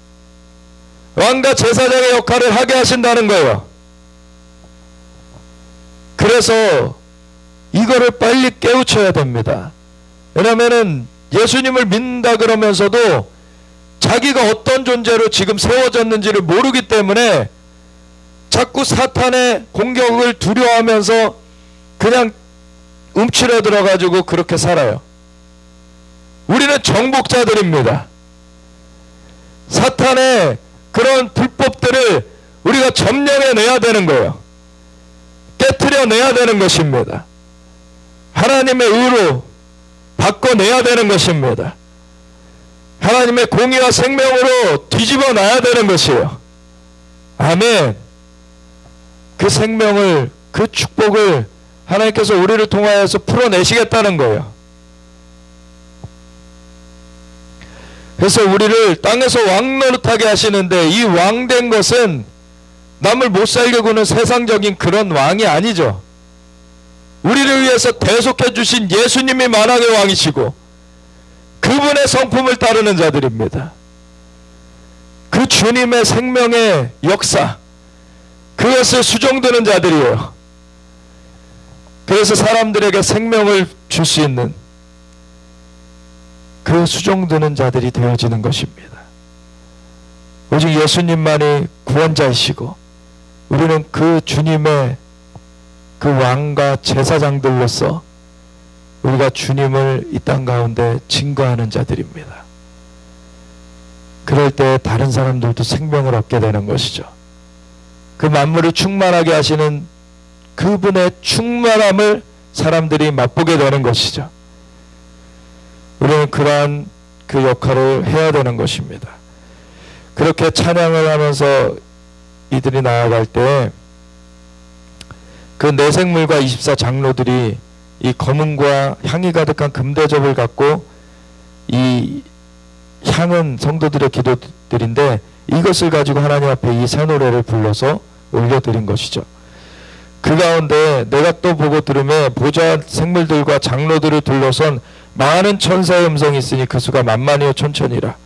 왕과 제사장의 역할을 하게 하신다는 거예요. 그래서 이거를 빨리 깨우쳐야 됩니다. 왜냐하면 예수님을 믿는다 그러면서도 자기가 어떤 존재로 지금 세워졌는지를 모르기 때문에 자꾸 사탄의 공격을 두려워하면서 그냥 움츠려 들어가지고 그렇게 살아요. 우리는 정복자들입니다. 사탄의 그런 불법들을 우리가 점령해내야 되는 거예요. 깨트려내야 되는 것입니다. 하나님의 의로 바꿔내야 되는 것입니다. 하나님의 공의와 생명으로 뒤집어 놔야 되는 것이에요. 아멘. 그 생명을, 그 축복을 하나님께서 우리를 통하여서 풀어내시겠다는 거예요. 그래서 우리를 땅에서 왕 노릇하게 하시는데, 이 왕된 것은 남을 못 살게 구는 세상적인 그런 왕이 아니죠. 우리를 위해서 대속해 주신 예수님이 만왕의 왕이시고 그분의 성품을 따르는 자들입니다. 그 주님의 생명의 역사, 그것을 수종드는 자들이에요. 그래서 사람들에게 생명을 줄 수 있는 그 수종드는 자들이 되어지는 것입니다. 오직 예수님만이 구원자이시고 우리는 그 주님의 그 왕과 제사장들로서 우리가 주님을 이 땅 가운데 증거하는 자들입니다. 그럴 때 다른 사람들도 생명을 얻게 되는 것이죠. 그 만물을 충만하게 하시는 그분의 충만함을 사람들이 맛보게 되는 것이죠. 우리는 그러한 그 역할을 해야 되는 것입니다. 그렇게 찬양을 하면서 이들이 나아갈 때 그 내생물과 24장로들이 이 검은과 향이 가득한 금대접을 갖고, 이 향은 성도들의 기도들인데 이것을 가지고 하나님 앞에 이 새 노래를 불러서 올려드린 것이죠. 그 가운데 내가 또 보고 들으며 보좌 생물들과 장로들을 둘러선 많은 천사의 음성이 있으니 그 수가 만만이요 천천이라.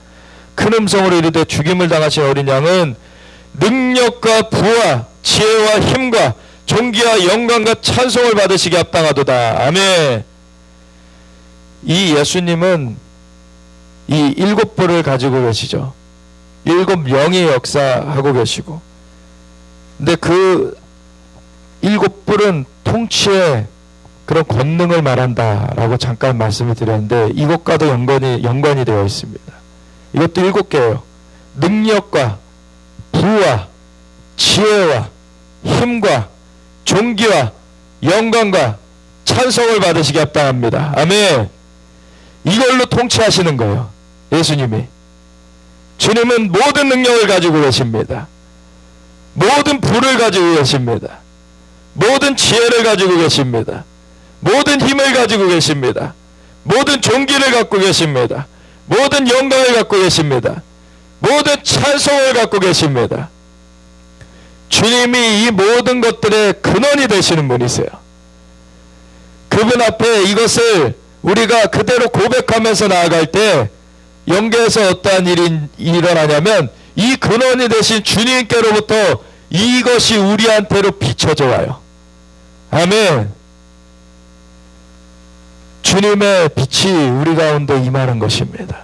큰 음성으로 이르되 죽임을 당하신 어린 양은 능력과 부와 지혜와 힘과 존귀와 영광과 찬송을 받으시기 합당하도다. 아멘. 이 예수님은 이 7부를 가지고 계시죠. 7명이 역사하고 계시고, 근데 그 7불은 통치의 그런 권능을 말한다라고 잠깐 말씀을 드렸는데 이것과도 연관이 되어 있습니다. 이것도 7개예요. 능력과 부와 지혜와 힘과 존귀와 영광과 찬송을 받으시기 합당합니다. 아멘. 이걸로 통치하시는 거예요. 예수님이. 주님은 모든 능력을 가지고 계십니다. 모든 부를 가지고 계십니다. 모든 지혜를 가지고 계십니다. 모든 힘을 가지고 계십니다. 모든 존귀를 갖고 계십니다. 모든 영광을 갖고 계십니다. 모든 찬송을 갖고 계십니다. 주님이 이 모든 것들의 근원이 되시는 분이세요. 그분 앞에 이것을 우리가 그대로 고백하면서 나아갈 때 영계에서 어떠한 일이 일어나냐면 이 근원이 되신 주님께로부터 이것이 우리한테로 비춰져 와요. 아멘. 주님의 빛이 우리 가운데 임하는 것입니다.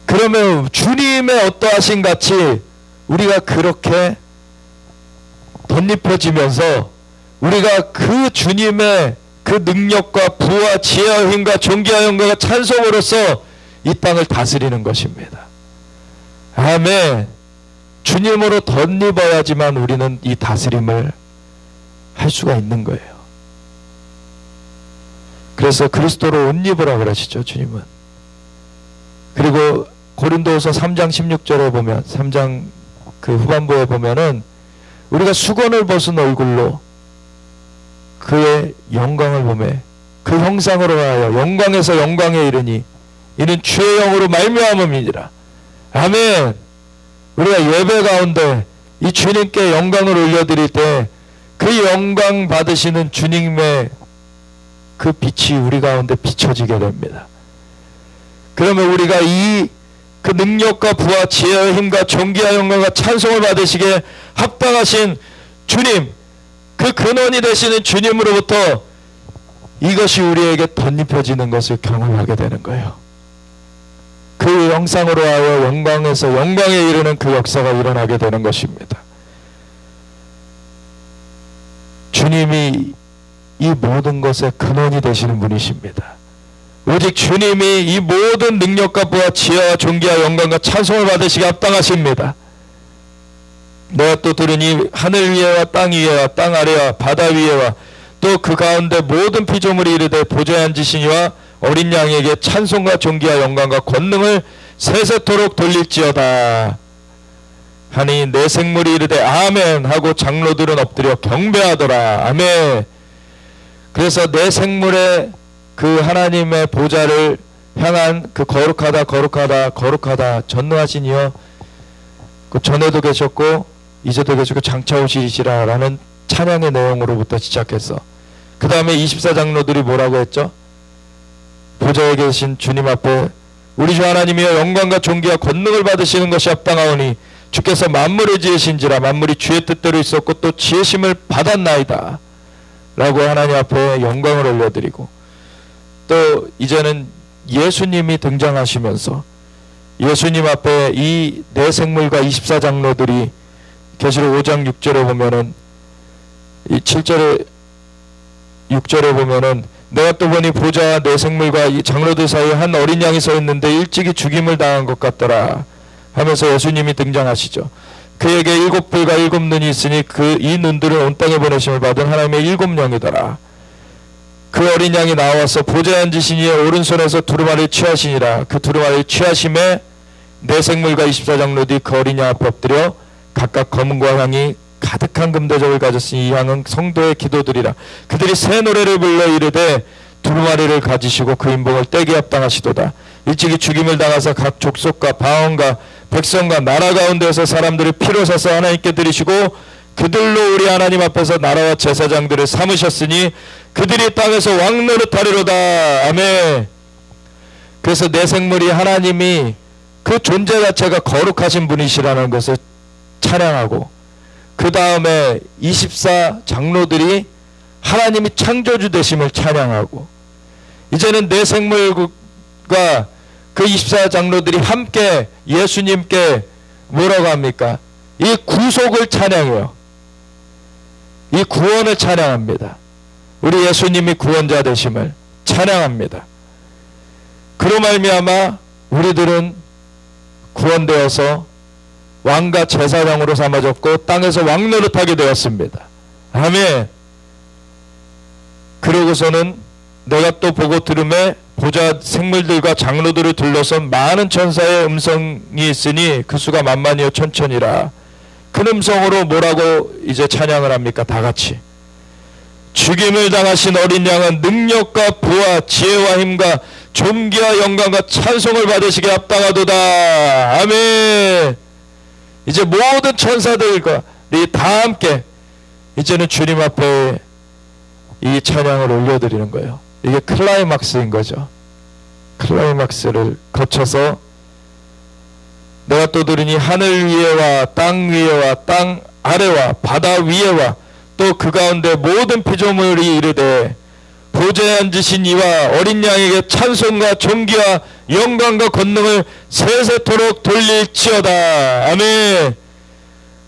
그러면 주님의 어떠하신 같이 우리가 그렇게 덧입혀지면서 우리가 그 주님의 그 능력과 부와 지혜와 힘과 존귀와 영광과 찬송으로서 이 땅을 다스리는 것입니다. 아멘. 주님으로 덧입어야지만 우리는 이 다스림을 할 수가 있는 거예요. 그래서 그리스도로 옷 입으라 그러시죠, 주님은. 그리고 고린도후서 3장 16절에 보면, 3장 그 후반부에 보면은 우리가 수건을 벗은 얼굴로 그의 영광을 보매 그 형상으로 하여 영광에서 영광에 이르니 이는 주의 영으로 말미암음이니라. 아멘. 우리가 예배 가운데 이 주님께 영광을 올려드릴 때 그 영광 받으시는 주님의 그 빛이 우리 가운데 비춰지게 됩니다. 그러면 우리가 그 능력과 부와 지혜와 힘과 존귀와 영광과 찬송을 받으시기에 합당하신 주님, 그 근원이 되시는 주님으로부터 이것이 우리에게 덧입혀지는 것을 경험하게 되는 거예요. 그 영상으로 하여 영광에서 영광에 이르는 그 역사가 일어나게 되는 것입니다. 주님이 이 모든 것의 근원이 되시는 분이십니다. 오직 주님이 이 모든 능력과 부와 지혜와 존귀와 영광과 찬송을 받으시기 합당하십니다. 내가 또 들으니 하늘 위에와 땅 위에와 땅 아래와 바다 위에와 또 그 가운데 모든 피조물이 이르되 보좌에 앉으시니와 어린 양에게 찬송과 존귀와 영광과 권능을 세세토록 돌릴지어다 하니 내 생물이 이르되 아멘 하고 장로들은 엎드려 경배하더라. 아멘. 그래서 내 생물의 그 하나님의 보좌를 향한 그 거룩하다 거룩하다 거룩하다 전능하신 이여, 그 전에도 계셨고 이제도 계시고 장차 오시리시라 라는 찬양의 내용으로부터 시작해서 그 다음에 24장로들이 뭐라고 했죠? 보좌에 계신 주님 앞에 우리 주 하나님이여 영광과 존귀와 권능을 받으시는 것이 합당하오니 주께서 만물을 지으신지라 만물이 주의 뜻대로 있었고 또 지으심을 받았나이다 라고 하나님 앞에 영광을 올려드리고, 또 이제는 예수님이 등장하시면서 예수님 앞에 이 내 생물과 24장로들이 계시록 5장 6절에 보면은 이 7절에 6절에 보면은 내가 또 보니 보좌와 내 생물과 이 장로들 사이에 한 어린 양이 서 있는데 일찍이 죽임을 당한 것 같더라 하면서 예수님이 등장하시죠. 그에게 7뿔과 7눈이 있으니 이 눈들은 온 땅에 보내심을 받은 하나님의 7영이더라. 그 어린 양이 나와서 보좌에 앉으신 이의 오른손에서 두루마리를 취하시니라. 그 두루마리를 취하심에 내 생물과 24장로들이 그 어린 양 앞에 엎드려 각각 검은과 향이 가득한 금대접을 가졌으니 이 향은 성도의 기도들이라. 그들이 새 노래를 불러 이르되 두루마리를 가지시고 그 인봉을 떼기 합당하시도다. 일찍이 죽임을 당하사 각 족속과 방언과 백성과 나라 가운데에서 사람들을 피로 사서 하나님께 드리시고 그들로 우리 하나님 앞에서 나라와 제사장들을 삼으셨으니 그들이 땅에서 왕 노릇하리로다. 아멘. 그래서 내 생물이 하나님이 그 존재 자체가 거룩하신 분이시라는 것을 찬양하고, 그 다음에 24장로들이 하나님이 창조주 되심을 찬양하고, 이제는 내 생물과 그 24장로들이 함께 예수님께 뭐라고 합니까? 이 구속을 찬양해요. 이 구원을 찬양합니다. 우리 예수님이 구원자 되심을 찬양합니다. 그로 말미암아 우리들은 구원되어서 왕과 제사장으로 삼아졌고 땅에서 왕노릇하게 되었습니다. 아멘. 그러고서는 내가 또 보고 들음에 보좌 생물들과 장로들을 둘러선 많은 천사의 음성이 있으니 그 수가 만만이요 천천이라. 큰 음성으로 뭐라고 이제 찬양을 합니까? 다 같이 죽임을 당하신 어린 양은 능력과 부와 지혜와 힘과 존귀와 영광과 찬송을 받으시게 합당하도다. 아멘. 이제 모든 천사들과 다 함께 이제는 주님 앞에 이 찬양을 올려드리는 거예요. 이게 클라이막스인 거죠. 클라이막스를 거쳐서 내가 또 들으니 하늘 위에와 땅 위에와 땅 아래와 바다 위에와 또 그 가운데 모든 피조물이 이르되 보좌에 앉으신 이와 어린 양에게 찬송과 존귀와 영광과 권능을 세세토록 돌릴지어다. 아멘.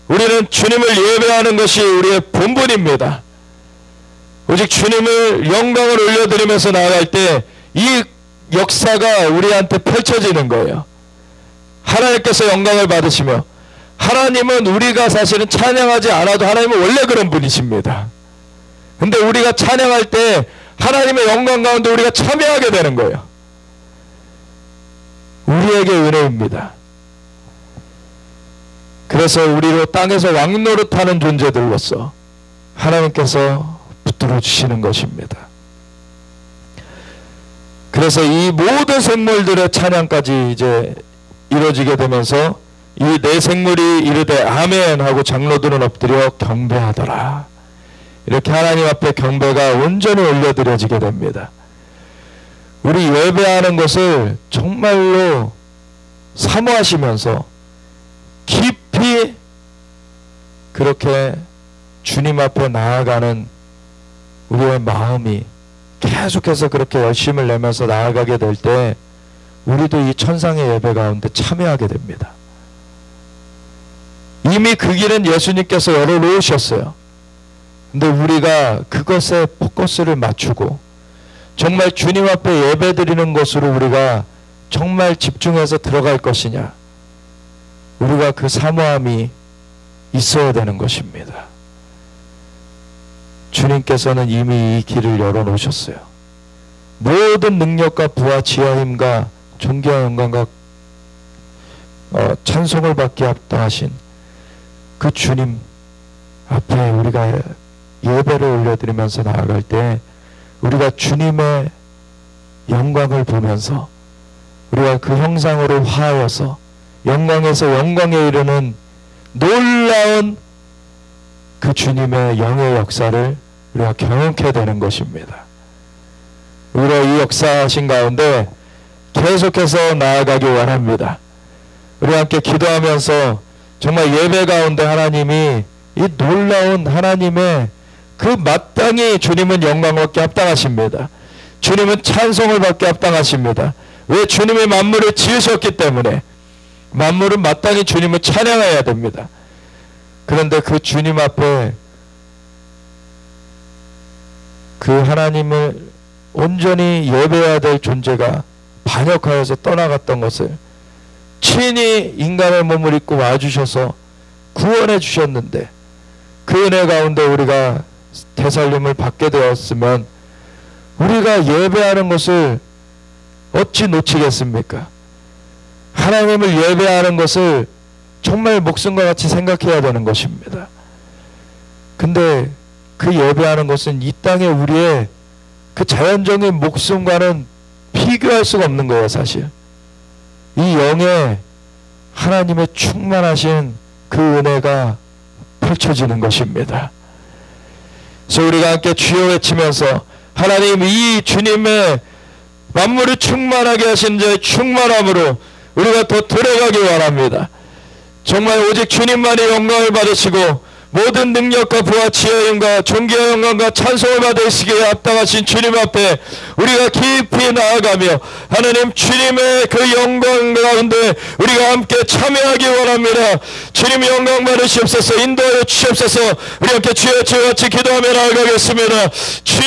우리는 주님을 예배하는 것이 우리의 본분입니다. 오직 주님을 영광을 올려드리면서 나아갈 때 이 역사가 우리한테 펼쳐지는 거예요. 하나님께서 영광을 받으시며, 하나님은 우리가 사실은 찬양하지 않아도 하나님은 원래 그런 분이십니다. 근데 우리가 찬양할 때 하나님의 영광 가운데 우리가 참여하게 되는 거예요. 우리에게 은혜입니다. 그래서 우리로 땅에서 왕노릇하는 존재들로서 하나님께서 붙들어 주시는 것입니다. 그래서 이 모든 생물들의 찬양까지 이제 이루어지게 되면서 이 내 생물이 이르되 아멘 하고 장로들은 엎드려 경배하더라. 이렇게 하나님 앞에 경배가 온전히 올려드려지게 됩니다. 우리 예배하는 것을 정말로 사모하시면서 깊이 그렇게 주님 앞에 나아가는 우리의 마음이 계속해서 그렇게 열심을 내면서 나아가게 될 때 우리도 이 천상의 예배 가운데 참여하게 됩니다. 이미 그 길은 예수님께서 열어놓으셨어요. 근데 우리가 그것에 포커스를 맞추고 정말 주님 앞에 예배드리는 것으로 우리가 정말 집중해서 들어갈 것이냐, 우리가 그 사모함이 있어야 되는 것입니다. 주님께서는 이미 이 길을 열어놓으셨어요. 모든 능력과 부와 지혜와 힘과 존귀와 영광과 찬송을 받게 합당하신 그 주님 앞에 우리가 예배를 올려드리면서 나아갈 때 우리가 주님의 영광을 보면서 우리가 그 형상으로 화하여서 영광에서 영광에 이르는 놀라운 그 주님의 영의 역사를 우리가 경험케 되는 것입니다. 우리가 이 역사하신 가운데 계속해서 나아가기 원합니다. 우리 함께 기도하면서 정말 예배 가운데 하나님이 이 놀라운 하나님의 그 마땅히 주님은 영광 받게 합당하십니다. 주님은 찬송을 받게 합당하십니다. 왜? 주님이 만물을 지으셨기 때문에 만물은 마땅히 주님을 찬양해야 됩니다. 그런데 그 주님 앞에 그 하나님을 온전히 예배해야 될 존재가 반역하여서 떠나갔던 것을 친히 인간의 몸을 입고 와주셔서 구원해 주셨는데 그 은혜 가운데 우리가 되살림을 받게 되었으면 우리가 예배하는 것을 어찌 놓치겠습니까? 하나님을 예배하는 것을 정말 목숨과 같이 생각해야 되는 것입니다. 근데 그 예배하는 것은 이 땅에 우리의 그 자연적인 목숨과는 비교할 수가 없는 거예요, 사실. 이 영에 하나님의 충만하신 그 은혜가 펼쳐지는 것입니다. 그래서 우리가 함께 주여 외치면서 하나님, 이 주님의 만물을 충만하게 하신 자의 충만함으로 우리가 더 들어가기 원합니다. 정말 오직 주님만이 영광을 받으시고 모든 능력과 부와 지혜와 힘과 존귀와 영광과 찬송을 받으시기에 합당하신 주님 앞에 우리가 깊이 나아가며 하나님 주님의 그 영광 가운데 우리가 함께 참여하기 원합니다. 주님 영광 받으시옵소서. 인도하여 주시옵소서. 우리 함께 주여 주여 같이 기도하며 나아가겠습니다. 주여